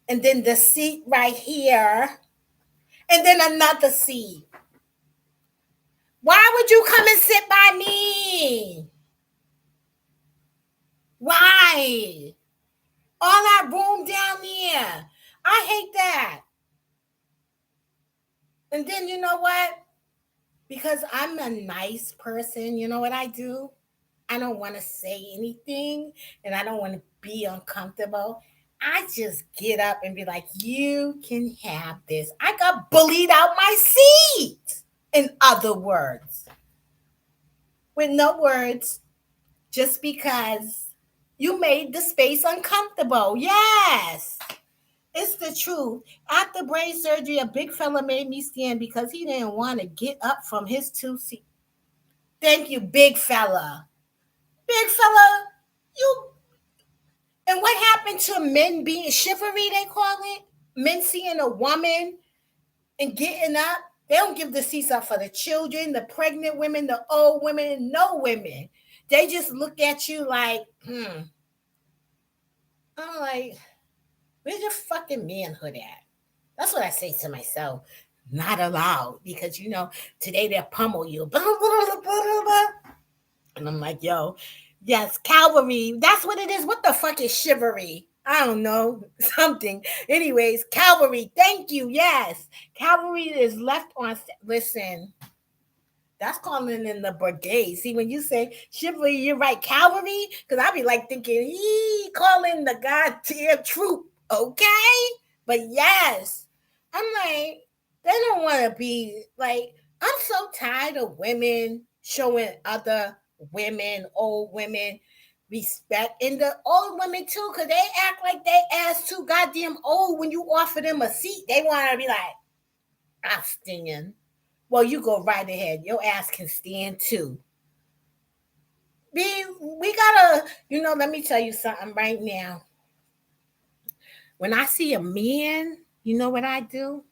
and then the seat right here, and then another seat. Why would you come and sit by me? Why? All that room down there. I hate that. And then you know what? Because I'm a nice person, you know what I do? I don't want to say anything and I don't want to be uncomfortable. I just get up and be like, you can have this. I got bullied out my seat. In other words, with no words, just because you made the space uncomfortable. Yes. It's the truth. After brain surgery, a big fella made me stand because he didn't want to get up from his 2 seat. Thank you, big fella. Big fella, you. And what happened to men being chivalry, they call it? Men seeing a woman and getting up. They don't give the seats up for the children, the pregnant women, the old women, no women. They just look at you like, I'm like, where's your fucking manhood at? That's what I say to myself. Not allowed because you know today they'll pummel you. And I'm like, yo, yes, cavalry. That's what it is. What the fuck is chivalry? I don't know. Something. Anyways, cavalry. Thank you. Yes. Cavalry is left on. Listen, that's calling in the brigade. See, when you say chivalry, you're right. Cavalry, because I be like thinking, he calling the goddamn troop. Okay? But yes, I'm like, they don't want to be like, I'm so tired of women showing other women, old women, respect. And the old women too, because they act like they ass too goddamn old when you offer them a seat. They want to be like, I'll stand. Well, you go right ahead. Your ass can stand too. We gotta, let me tell you something right now. When I see a man, you know what I do?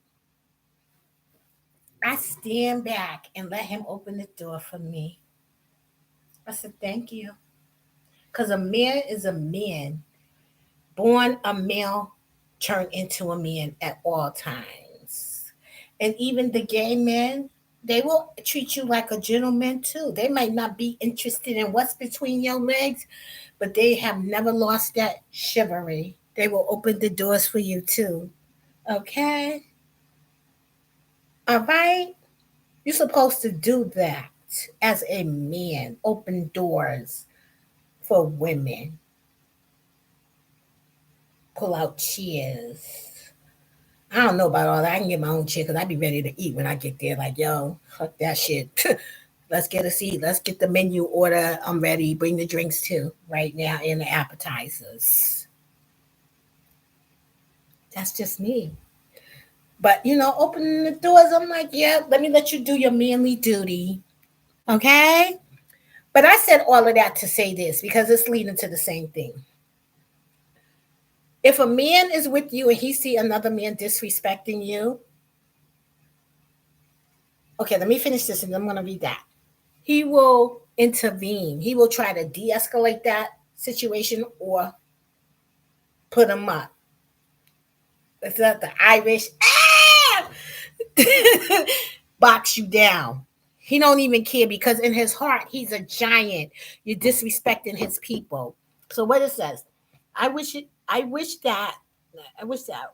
I stand back and let him open the door for me. I said, thank you. Because a man is a man, born a male, turned into a man at all times. And even the gay men, they will treat you like a gentleman too. They might not be interested in what's between your legs, but they have never lost that chivalry. They will open the doors for you too. Okay? All right? You're supposed to do that as a man. Open doors for women. Pull out chairs. I don't know about all that. I can get my own chair because I'd be ready to eat when I get there. Like, yo, fuck that shit. Let's get a seat. Let's get the menu order. I'm ready. Bring the drinks too right now and the appetizers. That's just me. But, opening the doors, I'm like, yeah, let me let you do your manly duty. Okay? But I said all of that to say this because it's leading to the same thing. If a man is with you and he see another man disrespecting you, okay, let me finish this and I'm going to read that. He will intervene. He will try to de-escalate that situation or put him up. It's not the Irish box you down. He don't even care because in his heart he's a giant. You're disrespecting his people. So what it says, I wish that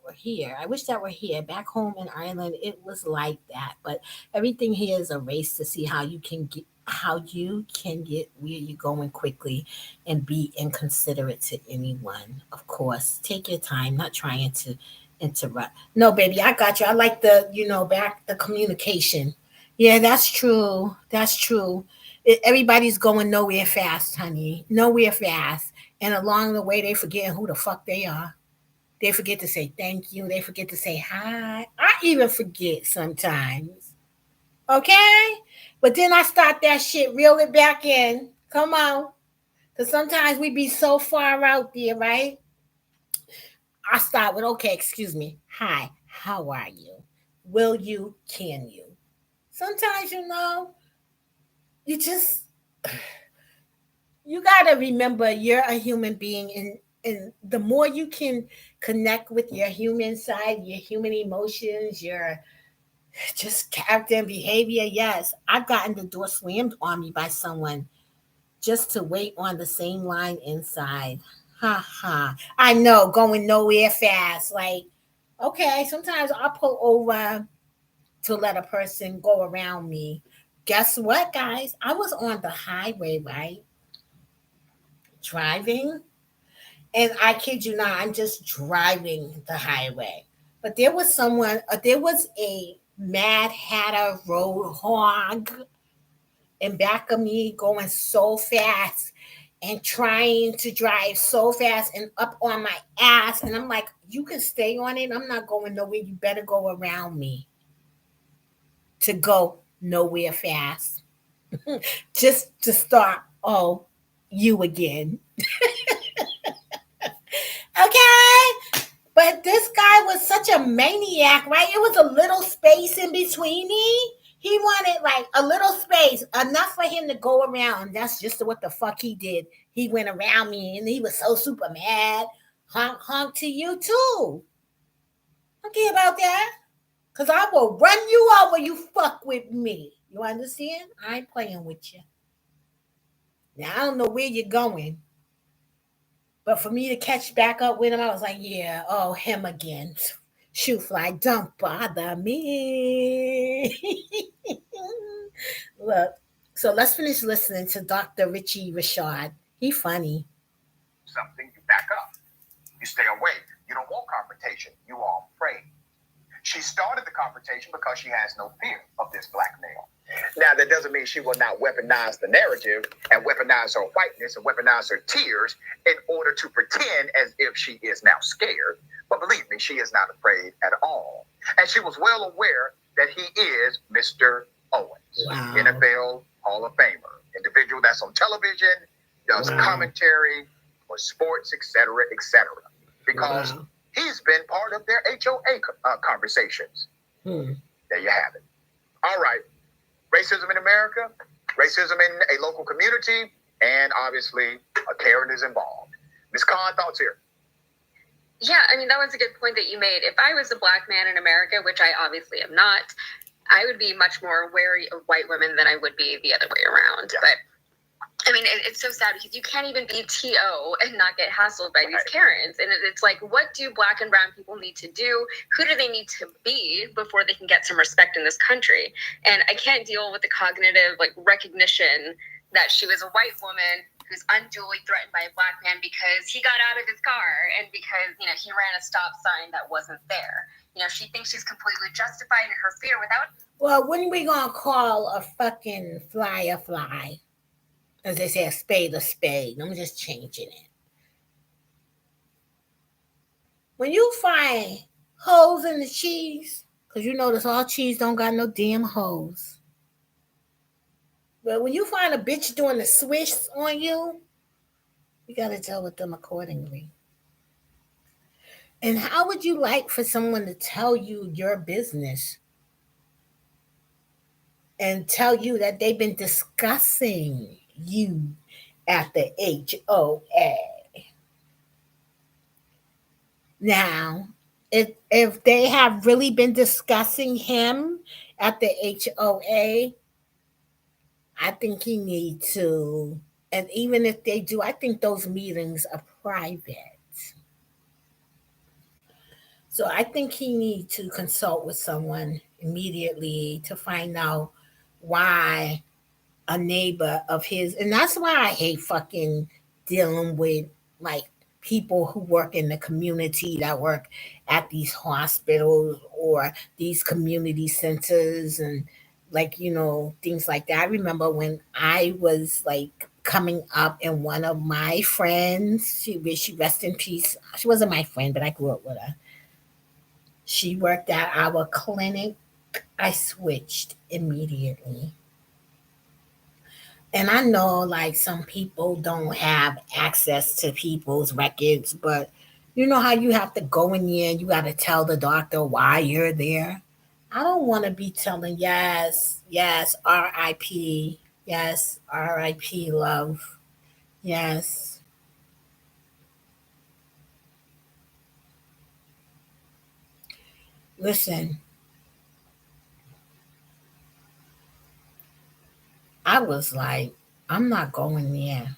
were here. I wish that were here. Back home in Ireland, it was like that. But everything here is a race to see how you can get where you're going quickly and be inconsiderate to anyone. Of course, take your time, not trying to interrupt. No, baby, I got you. I like back the communication. Yeah, that's true. That's true. Everybody's going nowhere fast, honey. Nowhere fast. And along the way, they forgetting who the fuck they are. They forget to say thank you. They forget to say hi. I even forget sometimes. Okay? But then I start that shit, reel it back in. Come on. Because sometimes we be so far out there, right? I start with, okay, excuse me. Hi, how are you? Will you? Can you? Sometimes, you just, you got to remember you're a human being. And the more you can connect with your human side, your human emotions, your just character and behavior. Yes, I've gotten the door slammed on me by someone just to wait on the same line inside. Ha ha. I know, going nowhere fast. Like, okay, sometimes I'll pull over to let a person go around me. Guess what, guys? I was on the highway, right? Driving. And I kid you not, I'm just driving the highway. But there was a Mad Hatter roadhog in back of me going so fast and trying to drive so fast and up on my ass. And I'm like, you can stay on it. I'm not going nowhere. You better go around me to go nowhere fast. Just to start, oh, you again. Okay? But this guy was such a maniac, right? It was a little space in between me. He wanted like a little space, enough for him to go around. That's just what the fuck he did. He went around me and he was so super mad. Honk, honk to you too. I don't care about that. Because I will run you over, you fuck with me. You understand? I ain't playing with you. Now, I don't know where you're going. But for me to catch back up with him, I was like, yeah, oh, him again. Shoot fly, don't bother me. Look, so let's finish listening to Dr. Richie Rashad. He funny. Something, you back up. You stay away. You don't want confrontation. You are afraid. She started the confrontation because she has no fear of this black male. Now, that doesn't mean she will not weaponize the narrative and weaponize her whiteness and weaponize her tears in order to pretend as if she is now scared. But believe me, she is not afraid at all. And she was well aware that he is Mr. Owens, wow. NFL Hall of Famer, individual that's on television, does wow. commentary for sports, etc., etc. Because wow. he's been part of their HOA conversations. There you have it. All right. Racism in America, racism in a local community, and obviously a Karen is involved. Ms. Khan, thoughts here? Yeah, I mean, that was a good point that you made. If I was a black man in America, which I obviously am not, I would be much more wary of white women than I would be the other way around. Yeah. But I mean, it's so sad because you can't even be TO and not get hassled by these Karens. And it's like, what do black and brown people need to do? Who do they need to be before they can get some respect in this country? And I can't deal with the cognitive recognition that she was a white woman who's unduly threatened by a black man because he got out of his car and because, he ran a stop sign that wasn't there. She thinks she's completely justified in her fear without... Well, when we gonna call a fucking fly a fly? As they say, a spade a spade. I'm just changing it. When you find holes in the cheese, because you notice all cheese don't got no damn holes. But when you find a bitch doing the swish on you, you got to deal with them accordingly. And how would you like for someone to tell you your business and tell you that they've been discussing you at the HOA? Now, if they have really been discussing him at the HOA, I think he need to, and even if they do, I think those meetings are private. So I think he need to consult with someone immediately to find out why a neighbor of his, and that's why I hate fucking dealing with people who work in the community, that work at these hospitals or these community centers and things like that. I remember when I was coming up, and one of my friends, she rest in peace, she wasn't my friend, but I grew up with her. She worked at our clinic. I switched immediately. And I know some people don't have access to people's records, but you know how you have to go in there and you got to tell the doctor why you're there? I don't want to be telling, yes, RIP, yes, RIP, love, yes. Listen, I was like, I'm not going there.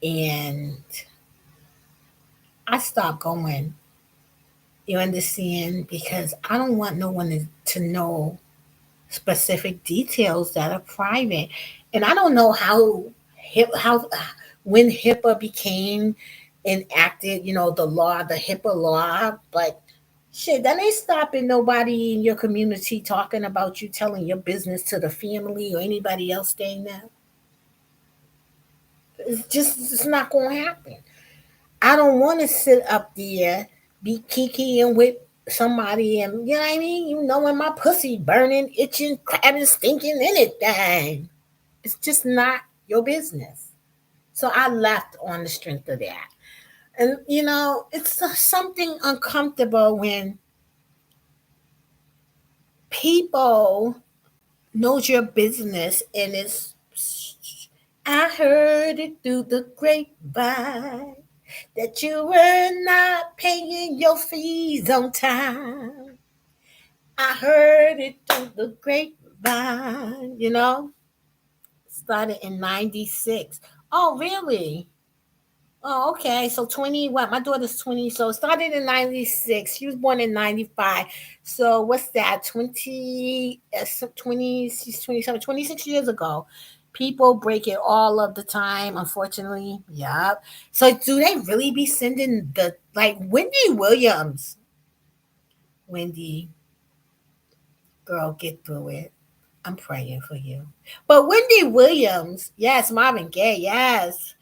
And I stopped going. You understand? Because I don't want no one to know specific details that are private. And I don't know how when HIPAA became enacted, the law, the HIPAA law, but shit, that ain't stopping nobody in your community talking about you, telling your business to the family or anybody else staying there. It's not gonna happen. I don't want to sit up there, be kikiing with somebody, and you know what I mean? You know, when my pussy burning, itching, crabbing, stinking, anything. It's just not your business. So I left on the strength of that. And it's something uncomfortable when people knows your business and it's, I heard it through the grapevine that you were not paying your fees on time. I heard it through the grapevine, started in 96. Oh, really? Oh, okay. So 20, what? My daughter's 20. So it started in 96. She was born in 95. So what's that? 20, she's 27, 26 years ago. People break it all of the time, unfortunately. Yep. So do they really be sending Whitney Williams? Wendy, girl, get through it. I'm praying for you. But Wendy Williams, yes, Marvin Gaye, yes.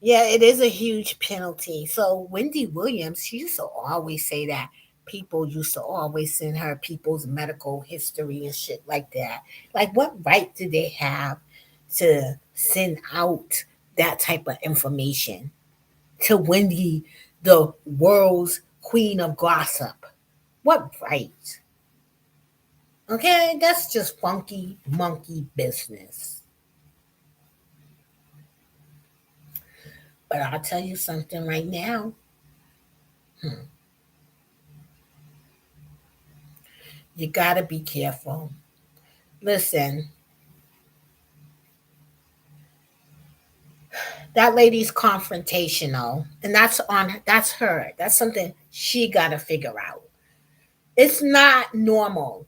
Yeah, it is a huge penalty. So Wendy Williams, she used to always say that. People used to always send her people's medical history and shit like that. Like, what right do they have to send out that type of information to Wendy, the world's queen of gossip? What right? Okay, that's just funky monkey business. But I'll tell you something right now. Hmm, you gotta be careful. Listen, that lady's confrontational, and that's her. That's something she gotta figure out. It's not normal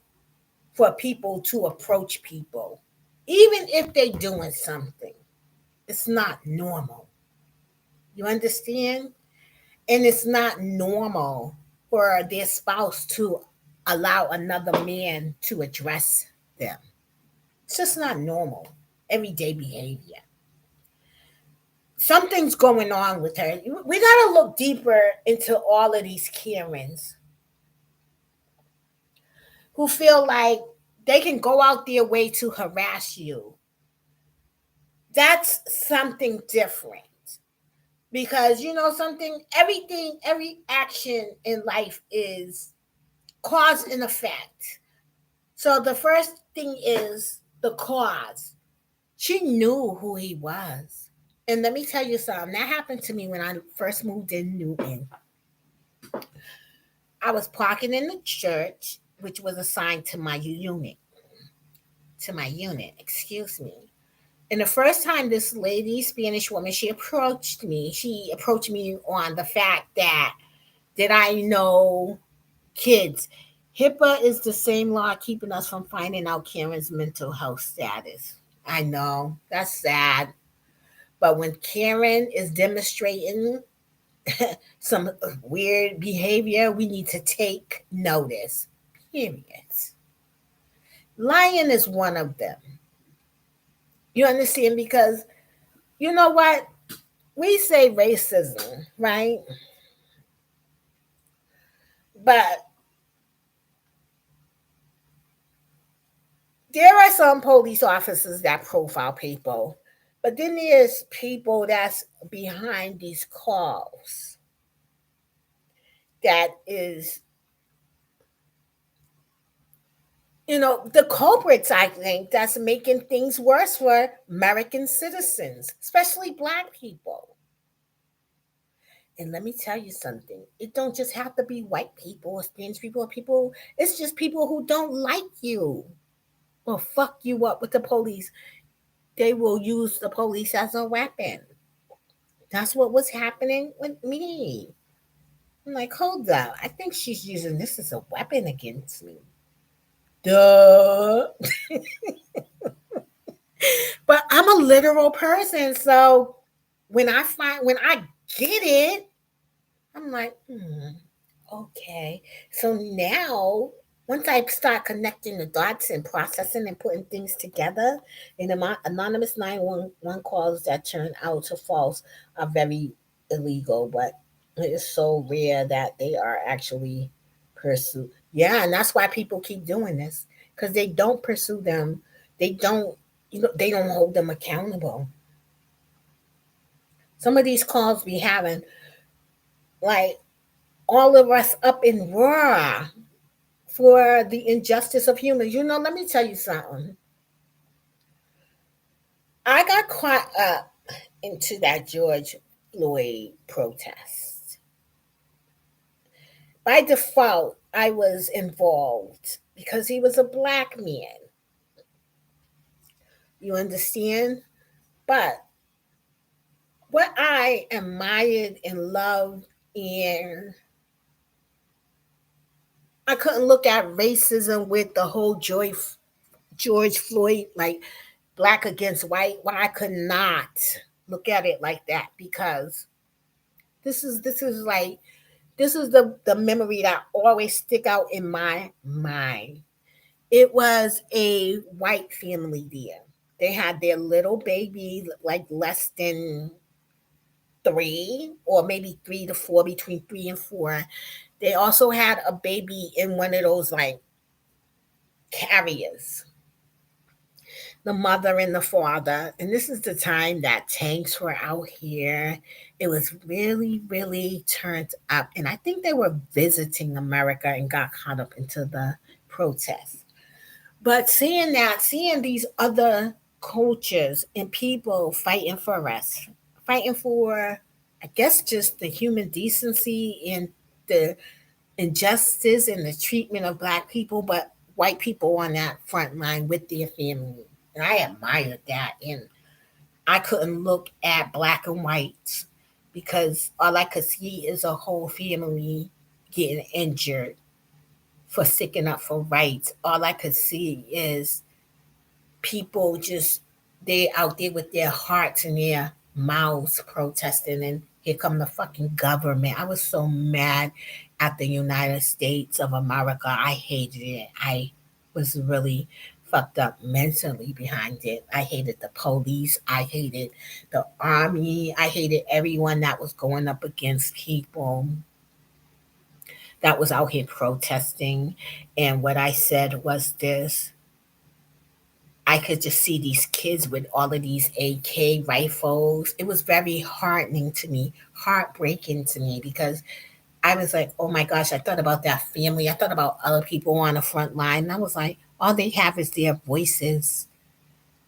for people to approach people, even if they're doing something. It's not normal. You understand? And it's not normal for their spouse to allow another man to address them. It's just not normal, everyday behavior. Something's going on with her. We got to look deeper into all of these Karens who feel like they can go out their way to harass you. That's something different. Because you know something, everything, every action in life is cause and effect. So the first thing is the cause. She knew who he was. And let me tell you something. That happened to me when I first moved in Newton. I was parking in the church, which was assigned to my unit. To my unit, excuse me. And the first time this lady, Spanish woman, she approached me on the fact that did I know kids? HIPAA is the same law keeping us from finding out Karen's mental health status. I know that's sad, but when Karen is demonstrating some weird behavior, we need to take notice. Period. Lying is one of them. You understand? Because you know what? We say racism, right? But there are some police officers that profile people, but then there's people that's behind these calls that is, the culprits, I think, that's making things worse for American citizens, especially black people. And let me tell you something. It don't just have to be white people or Spanish people or people. It's just people who don't like you will fuck you up with the police. They will use the police as a weapon. That's what was happening with me. I'm like, hold up. I think she's using this as a weapon against me. Duh. But I'm a literal person. So when I get it, I'm like, okay. So now, once I start connecting the dots and processing and putting things together, and the anonymous 911 calls that turn out to false are very illegal, but it is so rare that they are actually pursued. Yeah, and that's why people keep doing this because they don't pursue them. They don't, they don't hold them accountable. Some of these calls be having like all of us up in raw for the injustice of humans. Let me tell you something. I got caught up into that George Floyd protest. By default, I was involved because he was a black man. You understand? But what I admired and loved, and I couldn't look at racism with the whole George Floyd, like black against white. Why I could not look at it like that because this is like This is the memory that always stick out in my mind. It was a white family there. They had their little baby, like less than three, or maybe 3 to 4, between 3 and 4. They also had a baby in one of those like carriers, the mother and the father. And this is the time that tanks were out here. It was really, really turned up. And I think they were visiting America and got caught up into the protests. But seeing that, seeing these other cultures and people fighting for us, fighting for, I guess, just the human decency and the injustice and the treatment of black people, but white people on that front line with their family. And I admired that. And I couldn't look at black and whites because all I could see is a whole family getting injured for sticking up for rights. All I could see is people just, they out there with their hearts and their mouths protesting, and here come the fucking government. I was so mad at the United States of America. I hated it. I was really fucked up mentally behind it. I hated the police. I hated the army. I hated everyone that was going up against people that was out here protesting. And what I said was this: I could just see these kids with all of these AK rifles. It was very heartening to me, heartbreaking to me, because I was like, oh my gosh, I thought about that family. I thought about other people on the front line. And I was like, all they have is their voices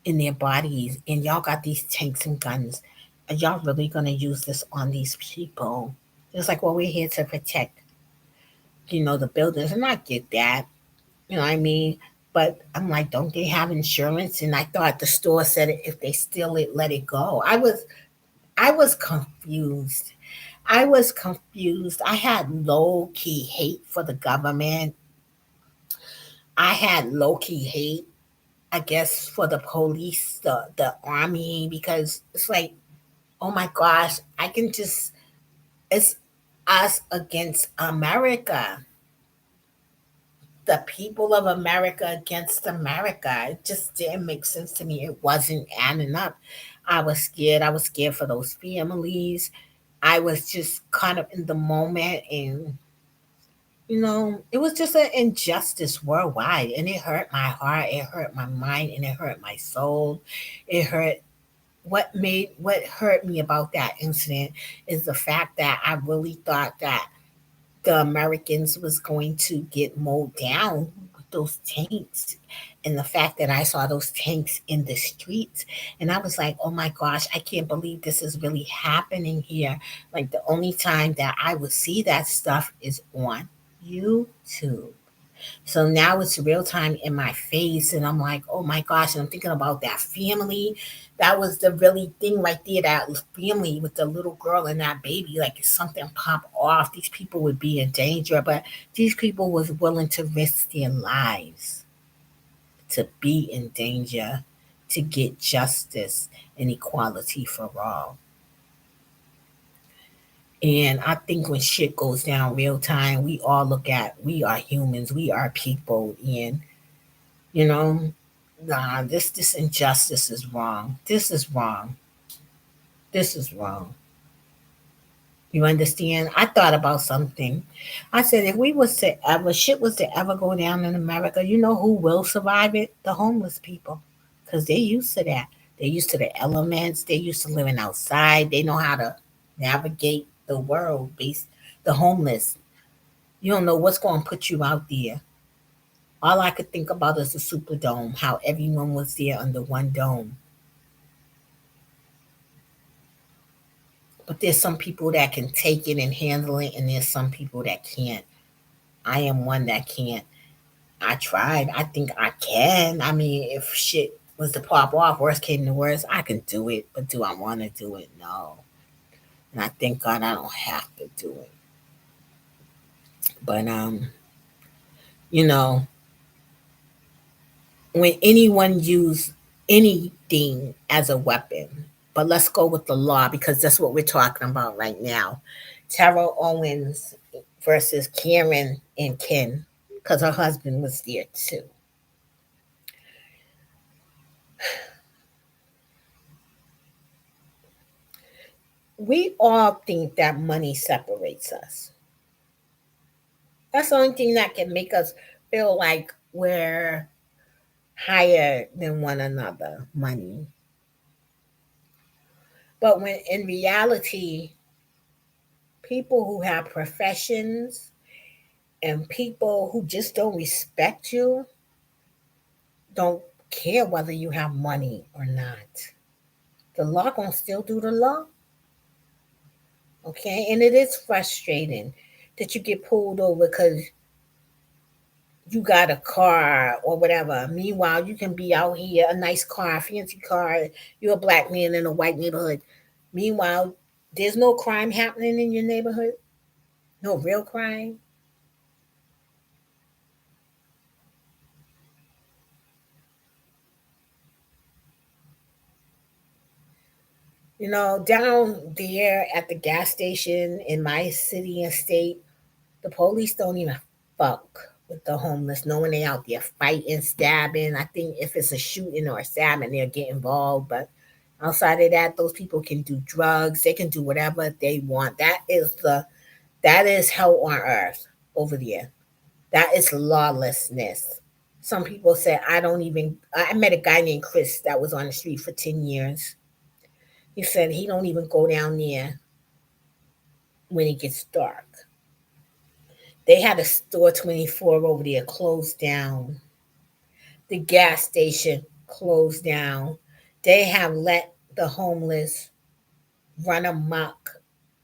in their bodies. And y'all got these tanks and guns. Are y'all really going to use this on these people? It's like, well, we're here to protect, the buildings. And I get that. You know what I mean? But I'm like, don't they have insurance? And I thought the store said it, if they steal it, let it go. I was confused. I was confused. I had low key hate for the government. I had low key hate, I guess, for the police, the army, because it's like, oh my gosh, I can just, it's us against America, the people of America against America. It just didn't make sense to me. It wasn't adding up. I was scared. I was scared for those families. I was just kind of in the moment, and it was just an injustice worldwide, and it hurt my heart, it hurt my mind, and it hurt my soul. It hurt. What hurt me about that incident is the fact that I really thought that the Americans was going to get mowed down with those tanks. And the fact that I saw those tanks in the streets, and I was like, oh my gosh, I can't believe this is really happening here. Like, the only time that I would see that stuff is on YouTube. So now it's real time in my face, and I'm like, oh my gosh, and I'm thinking about that family. That was the really thing right there, that family with the little girl and that baby. Like, if something pop off, these people would be in danger, but these people was willing to risk their lives to be in danger, to get justice and equality for all. And I think when shit goes down real time, we all look at, we are humans, we are people, and you know, nah, this injustice is wrong. This is wrong. This is wrong. You understand? I thought about something. I said, if we was to ever, shit was to ever go down in America, you know who will survive it? The homeless people. Because they used to that. They used to the elements. They used to living outside. They know how to navigate the world. The homeless. You don't know what's going to put you out there. All I could think about is the Superdome, how everyone was there under one dome. But there's some people that can take it and handle it, and there's some people that can't. I am one that can't. I tried. I think I can. I mean, if shit was to pop off, worst came to worst, I can do it. But do I want to do it? No. And I thank God I don't have to do it. But you know, when anyone use anything as a weapon, but let's go with the law because that's what we're talking about right now. Terrell Owens versus Karen and Ken, because her husband was there too. We all think that money separates us. That's the only thing that can make us feel like we're higher than one another, money. But when in reality, people who have professions and people who just don't respect you don't care whether you have money or not. The law gonna still do the law, okay? And it is frustrating that you get pulled over because you got a car or whatever. Meanwhile, you can be out here, a nice car, a fancy car. You're a black man in a white neighborhood. Meanwhile, there's no crime happening in your neighborhood. No real crime. You know, down there at the gas station in my city and state, the police don't even fuck with the homeless, knowing they out there fighting, stabbing. I think if it's a shooting or a stabbing, they'll get involved. But outside of that, those people can do drugs. They can do whatever they want. That is hell on earth over there. That is lawlessness. Some people say I don't even. I met a guy named Chris that was on the street for 10 years. He said he don't even go down there when it gets dark. They had a store 24 over there closed down. The gas station closed down. They have let the homeless run amok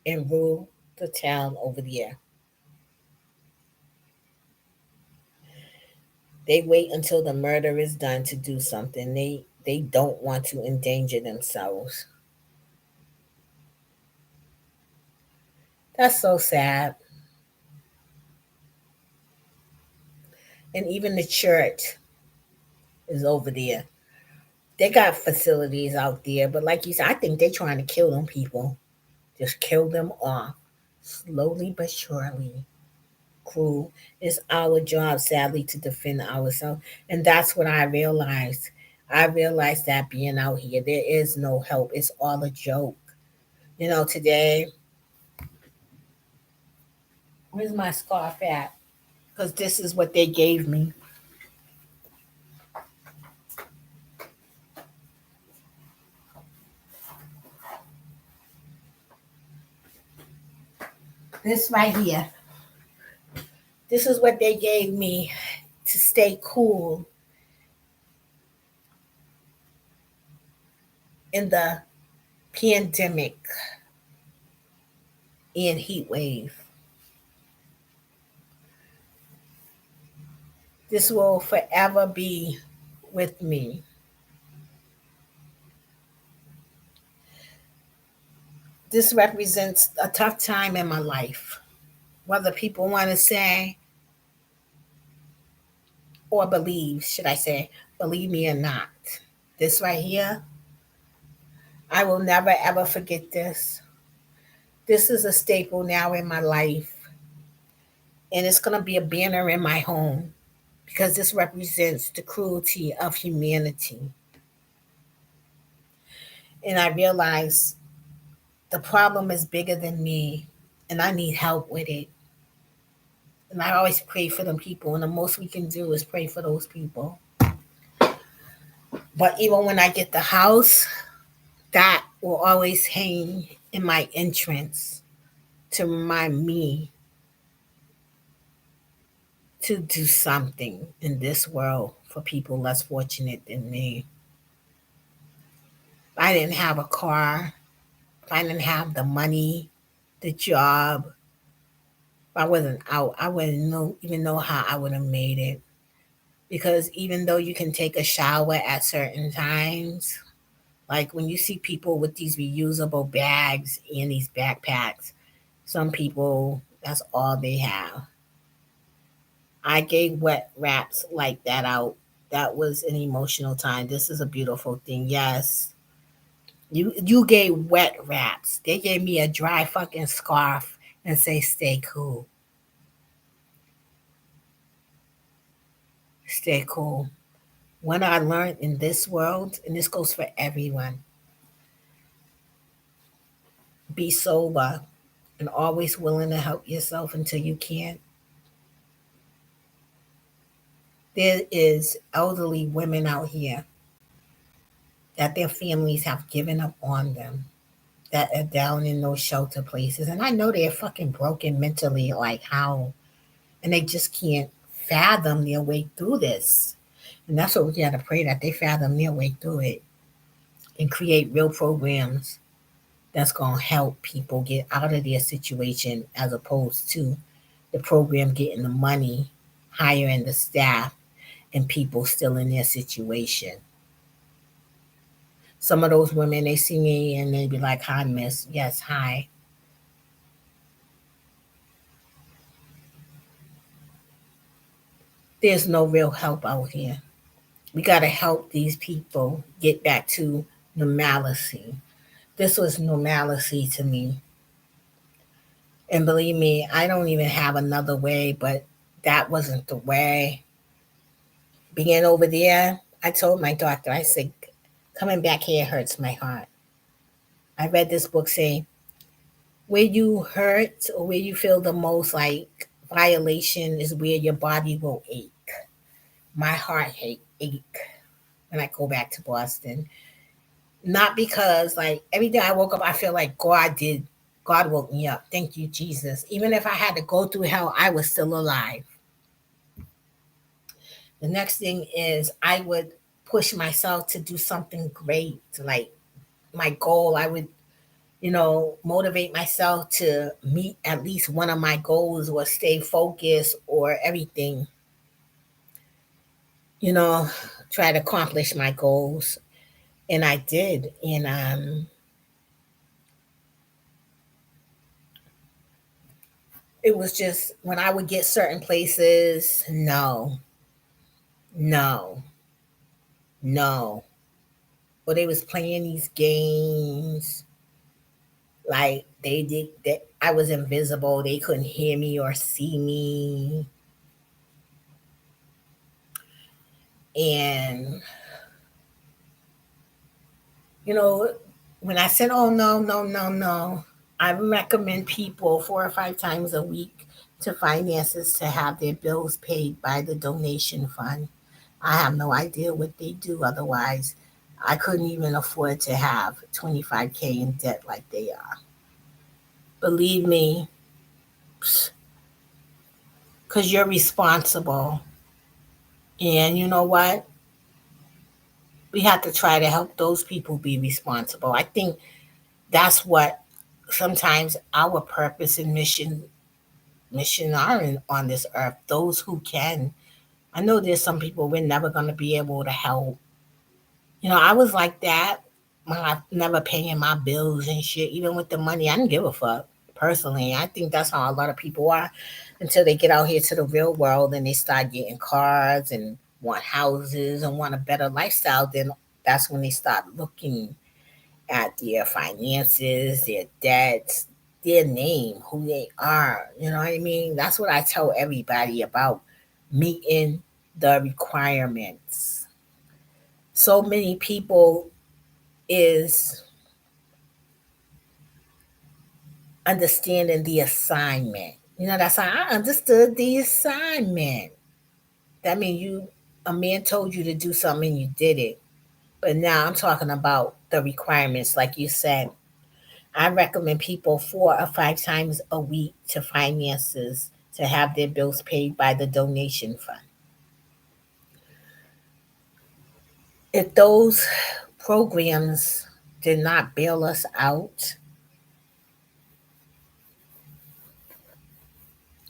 and rule the town over there. They wait until the murder is done to do something. They don't want to endanger themselves. That's so sad. And even the church is over there. They got facilities out there, but like you said, I think they're trying to kill them people. Just kill them off. Slowly but surely. Cruel. It's our job, sadly, to defend ourselves. And that's what I realized. I realized that being out here, there is no help. It's all a joke. You know, today, where's my scarf at? Because this is what they gave me. This right here. This is what they gave me to stay cool in the pandemic and heat wave. This will forever be with me. This represents a tough time in my life, whether people want to say or believe, should I say, believe me or not. This right here, I will never ever forget this. This is a staple now in my life, and it's going to be a banner in my home because this represents the cruelty of humanity. And I realize the problem is bigger than me, and I need help with it. And I always pray for them people, and the most we can do is pray for those people. But even when I get the house, that will always hang in my entrance to remind me to do something in this world for people less fortunate than me. If I didn't have a car, if I didn't have the money, the job, if I wasn't out, I wouldn't even know how I would have made it. Because even though you can take a shower at certain times, like when you see people with these reusable bags and these backpacks, some people, that's all they have. I gave wet wraps like that out. That was an emotional time. This is a beautiful thing. Yes. You gave wet wraps. They gave me a dry fucking scarf and say stay cool. Stay cool. What I learned in this world, and this goes for everyone, be sober and always willing to help yourself until you can't. There is elderly women out here that their families have given up on them, that are down in those shelter places. And I know they're fucking broken mentally, like how, and they just can't fathom their way through this. And that's what we got to pray, that they fathom their way through it and create real programs that's going to help people get out of their situation, as opposed to the program getting the money, hiring the staff, and people still in their situation. Some of those women, they see me and they be like, "Hi, miss." Yes, hi. There's no real help out here. We got to help these people get back to normalcy. This was normalcy to me. And believe me, I don't even have another way, but that wasn't the way. Being over there, I told my doctor, I said, coming back here hurts my heart. I read this book saying, where you hurt or where you feel the most like violation is where your body will ache. My heart ache when I go back to Boston. Not because like every day I woke up, I feel like God woke me up. Thank you, Jesus. Even if I had to go through hell, I was still alive. The next thing is I would push myself to do something great. Like my goal, I would, motivate myself to meet at least one of my goals or stay focused or everything, you know, try to accomplish my goals. And I did. And it was just when I would get certain places, no, no, no. Or they was playing these games like they did that I was invisible. They couldn't hear me or see me. And you know, when I said, oh no, no, no, no, I recommend people 4 or 5 times a week to finances to have their bills paid by the donation fund. I have no idea what they do otherwise. I couldn't even afford to have 25K in debt like they are. Believe me, because you're responsible. And you know what? We have to try to help those people be responsible. I think that's what sometimes our purpose and mission are on this earth. Those who can. I know there's some people we're never going to be able to help. I was like that when I never paying my bills and shit. Even with the money, I didn't give a fuck. Personally, I think that's how a lot of people are until they get out here to the real world and they start getting cars and want houses and want a better lifestyle. Then that's when they start looking at their finances, their debts, their name, who they are. You know what I mean? That's what I tell everybody about meeting the requirements. So many people is understanding the assignment. That's how I understood the assignment. That means a man told you to do something and you did it. But now I'm talking about the requirements, like you said. I recommend people 4 or 5 times a week to finances to have their bills paid by the donation fund. If those programs did not bail us out,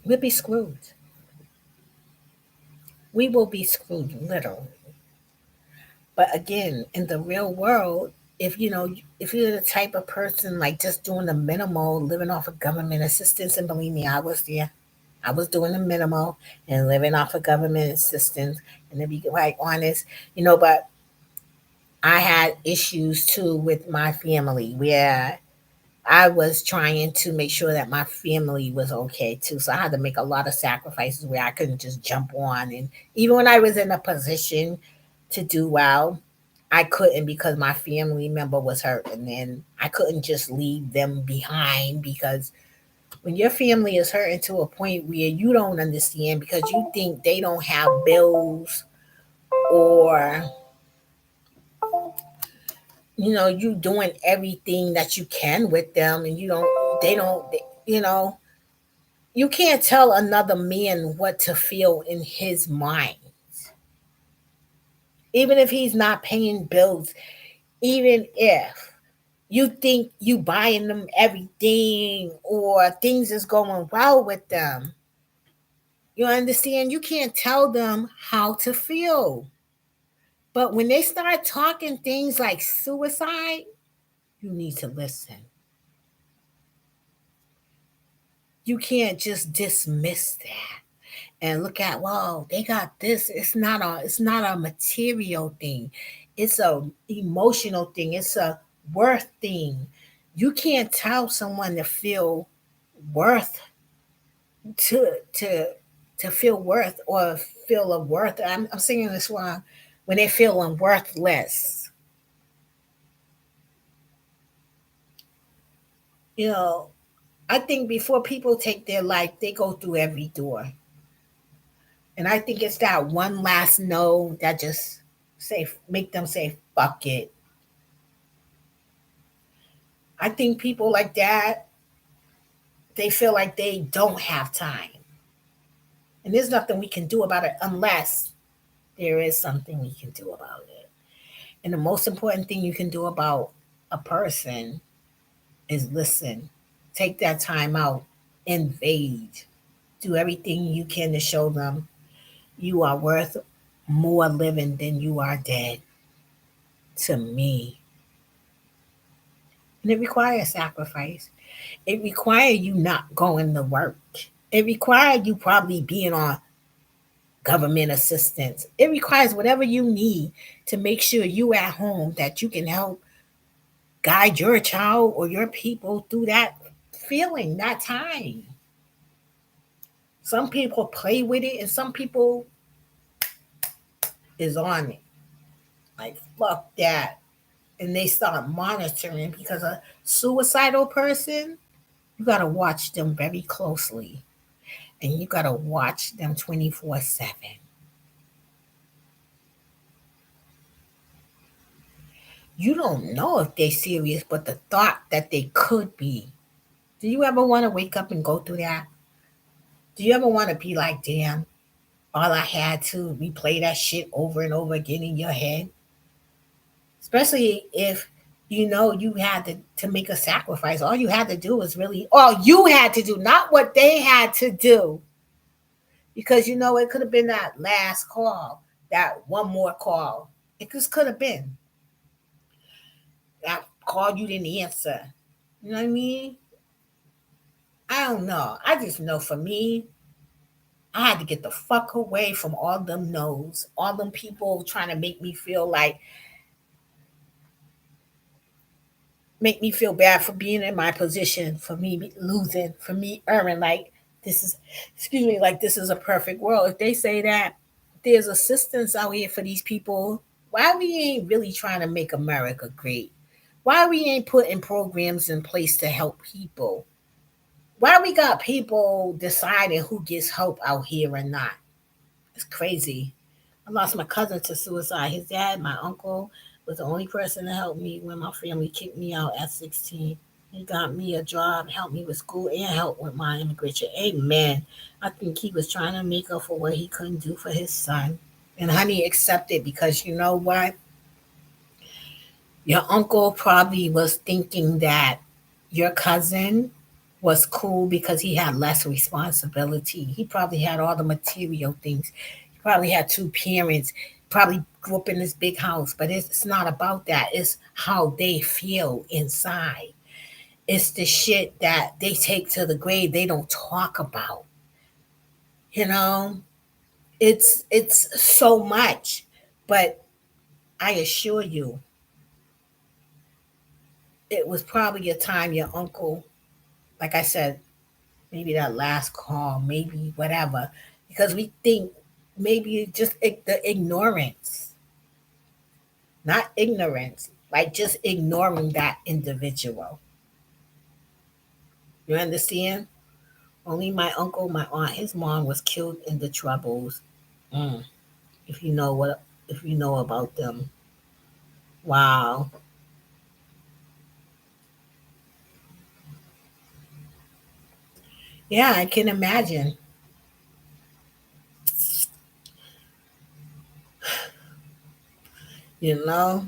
we'd be screwed. We will be screwed, literally. But again, in the real world, if you're the type of person like just doing the minimal, living off of government assistance, and believe me, I was there. I was doing the minimal and living off of government assistance. And to be quite honest, but I had issues too with my family where I was trying to make sure that my family was okay too. So I had to make a lot of sacrifices where I couldn't just jump on. And even when I was in a position to do well, I couldn't because my family member was hurt. And then I couldn't just leave them behind because when your family is hurting to a point where you don't understand because you think they don't have bills or you doing everything that you can with them and they don't you know you can't tell another man what to feel in his mind, even if he's not paying bills, even if you think you buying them everything or things is going well with them. You understand? You can't tell them how to feel. But when they start talking things like suicide, you need to listen. You can't just dismiss that and look at, well, they got this. It's not a material thing. It's a emotional thing. It's a worth thing. You can't tell someone to feel worth to to to feel worth or feel a worth. I'm saying this wrong. When they're feeling worthless, you know, I think before people take their life, they go through every door. And I think it's that one last no that just make them say fuck it. I think people like that, they feel like they don't have time. And there's nothing we can do about it unless there is something we can do about it. And the most important thing you can do about a person is listen. Take that time out, invade, do everything you can to show them you are worth more living than you are dead to me. And it requires sacrifice. It requires you not going to work. It requires you probably being on government assistance. It requires whatever you need to make sure you at home that you can help guide your child or your people through that feeling, that time. Some people play with it and some people is on it. Like fuck that. And they start monitoring because a suicidal person, you gotta watch them very closely. And you gotta watch them 24/7. You don't know if they're serious, but the thought that they could be. Do you ever want to wake up and go through that? Do you ever want to be like, damn, all I had to replay that shit over and over again in your head? Especially if you had to make a sacrifice. All you had to do was really, all you had to do, not what they had to do. Because it could have been that last call, that one more call. It just could have been that call you didn't answer. You know what I mean? I don't know. I just know for me, I had to get the fuck away from all them no's, all them people trying to make me feel bad for being in my position, for me losing, for me earning like this is, excuse me, like this is a perfect world. If they say that there's assistance out here for these people, why we ain't really trying to make America great? Why we ain't putting programs in place to help people? Why we got people deciding who gets help out here and not? It's crazy. I lost my cousin to suicide. His dad, my uncle, was the only person to help me when my family kicked me out at 16. He got me a job, helped me with school, and helped with my immigration. Amen. I think he was trying to make up for what he couldn't do for his son. And honey accepted because you know what? Your uncle probably was thinking that your cousin was cool because he had less responsibility. He probably had all the material things. He probably had two parents, probably grew up in this big house, but it's not about that. It's how they feel inside. It's the shit that they take to the grave they don't talk about. You know? It's so much. But I assure you, it was probably a time your uncle, like I said, maybe that last call, maybe whatever, because we think maybe just the ignorance, not ignorance, like just ignoring that individual. You understand? Only my uncle, my aunt, his mom was killed in the troubles. Mm. If you know what, if you know about them, wow. Yeah, I can imagine. You know,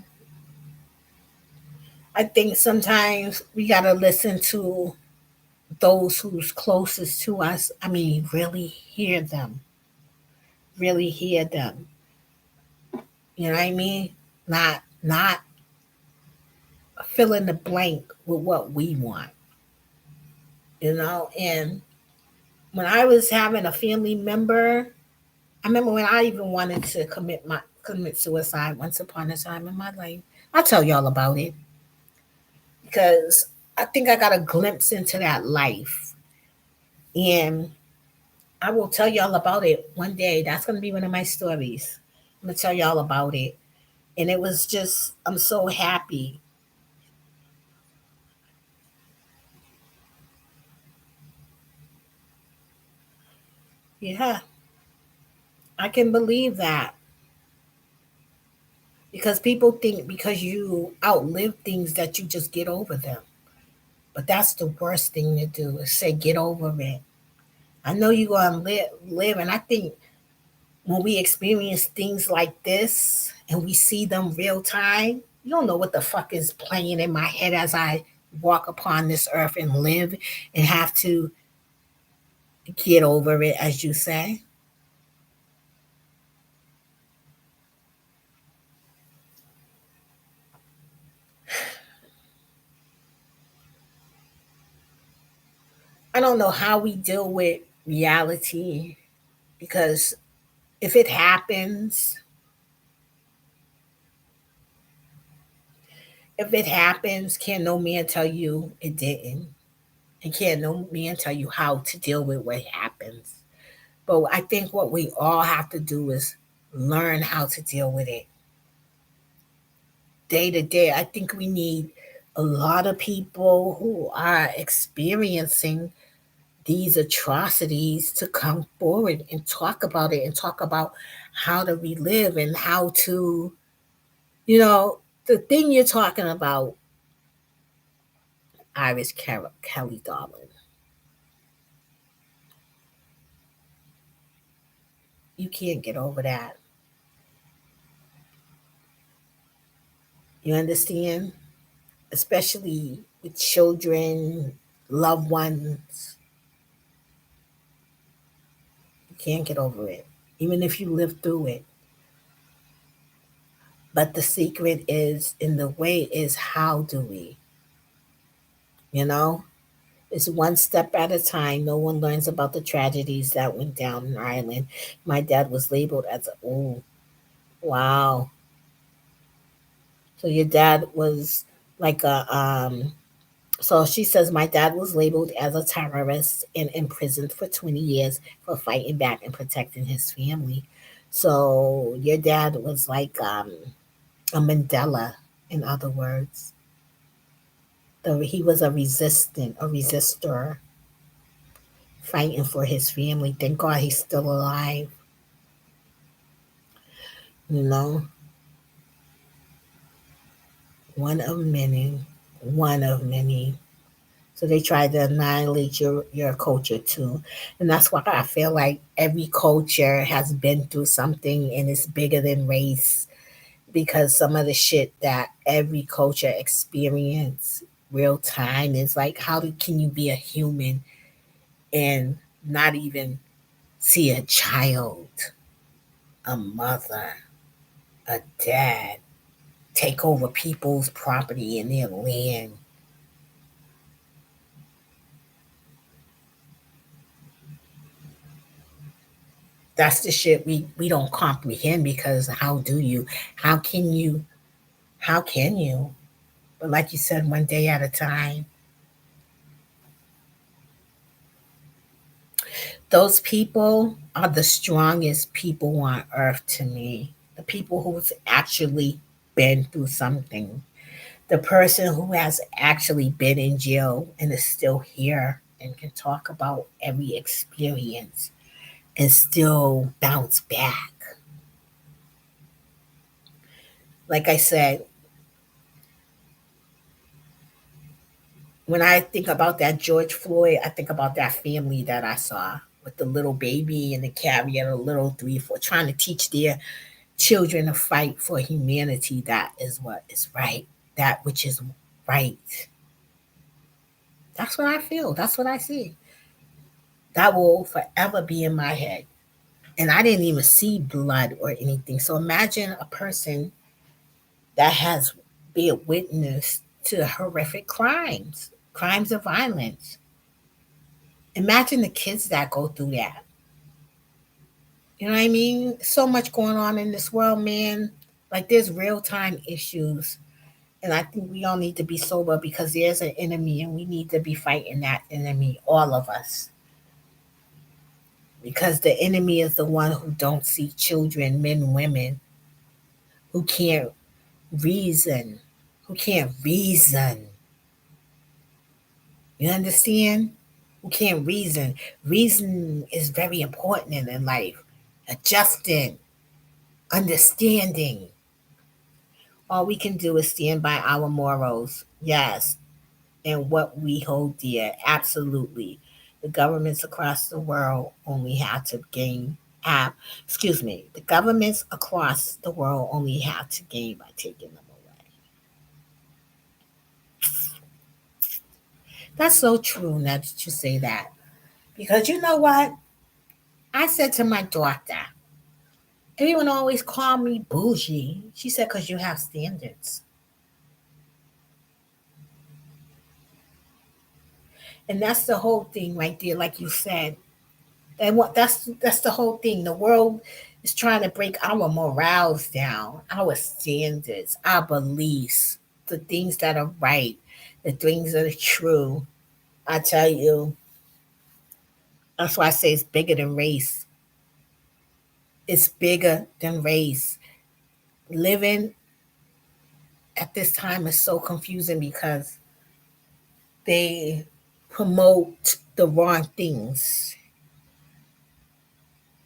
I think sometimes we gotta listen to those who's closest to us. I mean, really hear them, really hear them. You know what I mean? Not fill in the blank with what we want. You know, and when I was having a family member, I remember when I even wanted to commit suicide once upon a time in my life. I'll tell y'all about it because I think I got a glimpse into that life. And I will tell y'all about it one day. That's going to be one of my stories. I'm going to tell y'all about it. And it was just, I'm so happy. Yeah, I can believe that. Because people think because you outlive things that you just get over them. But that's the worst thing to do is say, get over it. I know you're going to live. And I think when we experience things like this and we see them real time, you don't know what the fuck is playing in my head as I walk upon this earth and live and have to get over it, as you say. I don't know how we deal with reality because if it happens, can no man tell you it didn't? And can no man tell you how to deal with what happens? But I think what we all have to do is learn how to deal with it day to day. I think we need a lot of people who are experiencing these atrocities to come forward and talk about it and talk about how to relive and how to, you know, the thing you're talking about, Kelly, darling, you can't get over that. You understand? Especially with children, loved ones. You can't get over it, even if you live through it. But the secret is in the way is how do we, you know? It's one step at a time. No one learns about the tragedies that went down in Ireland. My dad was labeled as a, oh, wow. So your dad was like a, so she says, my dad was labeled as a terrorist and imprisoned for 20 years for fighting back and protecting his family. So your dad was like a Mandela, in other words. He was a resistor, fighting for his family. Thank God he's still alive. You know, one of many, one of many. So they try to annihilate your culture too, and that's why I feel like every culture has been through something, and it's bigger than race because some of the shit that every culture experience real time is like, can you be a human and not even see a child, a mother, a dad take over people's property and their land? That's the shit we don't comprehend because how do you? How can you? How can you? But like you said, one day at a time. Those people are the strongest people on earth to me. The people who's actually been through something. The person who has actually been in jail and is still here and can talk about every experience and still bounce back. Like I said, when I think about that George Floyd, I think about that family that I saw with the little baby and the carrier, the little 3, 4, trying to teach their children to fight for humanity. That is what is right. That which is right. That's what I feel. That's what I see. That will forever be in my head. And I didn't even see blood or anything. So imagine a person that has been witness to horrific crimes, crimes of violence. Imagine the kids that go through that. You know what I mean? So much going on in this world, man. Like there's real time issues. And I think we all need to be sober because there's an enemy and we need to be fighting that enemy, all of us. Because the enemy is the one who don't see children, men, women, who can't reason, who can't reason. You understand? Who can't reason. Reason is very important in life. Adjusting, understanding. All we can do is stand by our morals. Yes. And what we hold dear. Absolutely. The governments across the world only have to gain excuse me, the governments across the world only have to gain by taking them away. That's so true now that you say that. Because you know what? I said to my daughter, everyone always call me bougie. She said, because you have standards. And that's the whole thing right there, like you said. And what that's the whole thing. The world is trying to break our morals down, our standards, our beliefs, the things that are right, the things that are true. I tell you, that's why I say it's bigger than race. It's bigger than race. Living at this time is so confusing because they promote the wrong things.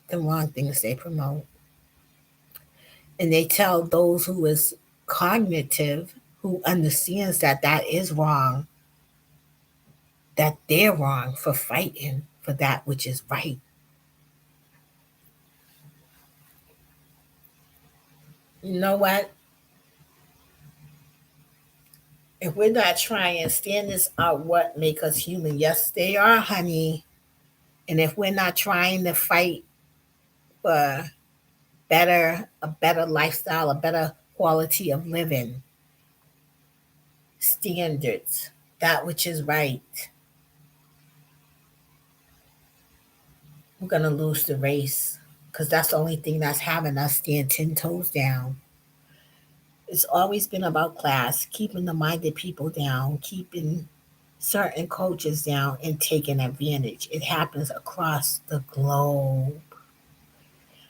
The wrong things they promote. And they tell those who is cognitive, who understands that that is wrong, that they're wrong for fighting for that which is right. You know what? If we're not trying, standards are what make us human. Yes, they are, honey. And if we're not trying to fight for a better lifestyle, a better quality of living, standards, that which is right, we're gonna lose the race because that's the only thing that's having us stand 10 toes down. It's always been about class, keeping the minded people down, keeping certain cultures down, and taking advantage. It happens across the globe.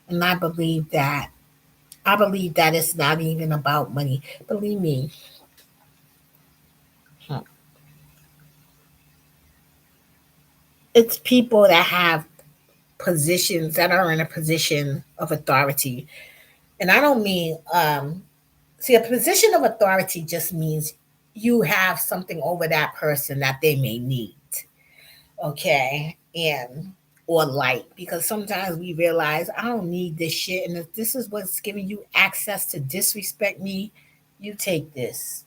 And I believe that. I believe that it's not even about money. Believe me, it's people that have positions that are in a position of authority. And I don't mean, see, a position of authority just means you have something over that person that they may need. Okay. And, or like, because sometimes we realize I don't need this shit. And if this is what's giving you access to disrespect me, you take this.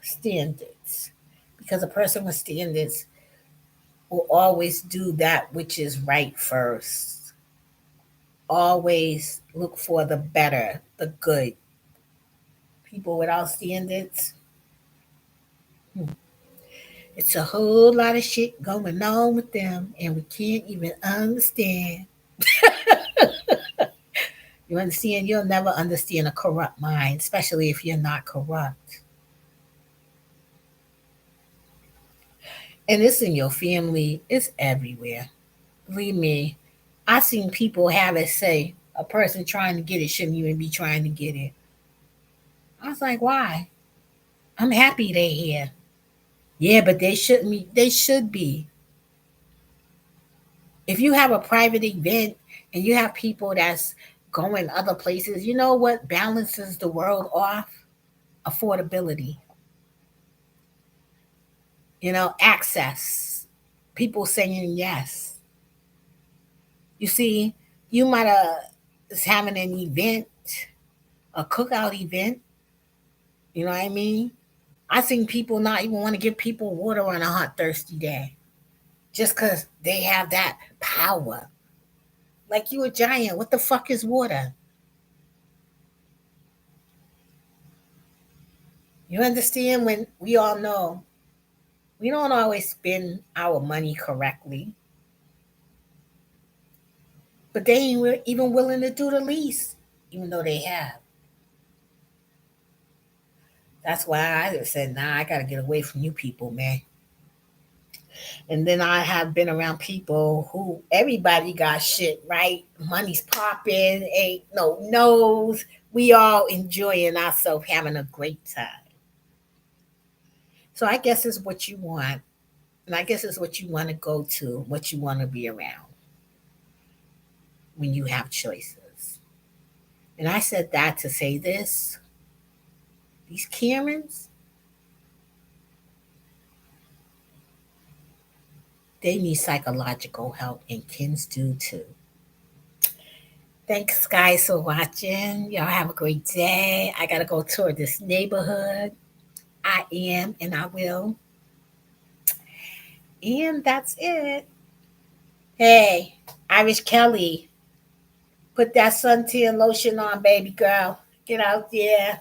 Standards. Because a person with standards will always do that which is right first. Always look for the better, the good. People without standards, it's a whole lot of shit going on with them, and we can't even understand. You understand? You'll never understand a corrupt mind, especially if you're not corrupt. And it's in your family, it's everywhere. Believe me, I seen people have it say a person trying to get it shouldn't even be trying to get it. I was like, why? I'm happy they're here. Yeah, but they shouldn't be. They should be. If you have a private event and you have people that's going other places, you know what balances the world off? Affordability. Access. People saying yes. You see, you might have is having an event, a cookout event. You know what I mean? I seen people not even want to give people water on a hot, thirsty day just because they have that power. Like you a giant. What the fuck is water? You understand when we all know we don't always spend our money correctly, but they ain't even willing to do the least, even though they have. That's why I just said, nah, I gotta get away from you people, man. And then I have been around people who everybody got shit, right? Money's popping, ain't no nose. We all enjoying ourselves, having a great time. So I guess it's what you want. And I guess it's what you want to go to, what you want to be around when you have choices. And I said that to say this: these Karens, they need psychological help, and Kens do too. Thanks, guys, for watching. Y'all have a great day. I got to go tour this neighborhood. I am, and I will. And that's it. Hey, Irish Kelly, put that suntan lotion on, baby girl. Get out there.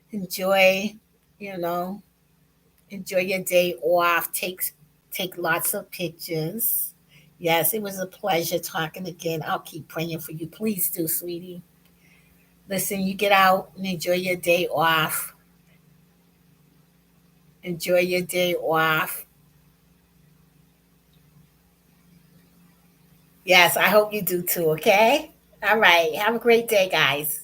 Enjoy, you know, enjoy your day off. Take lots of pictures. Yes, it was a pleasure talking again. I'll keep praying for you. Please do, sweetie. Listen, you get out and enjoy your day off. Enjoy your day off. Yes, I hope you do too, okay? All right. Have a great day, guys.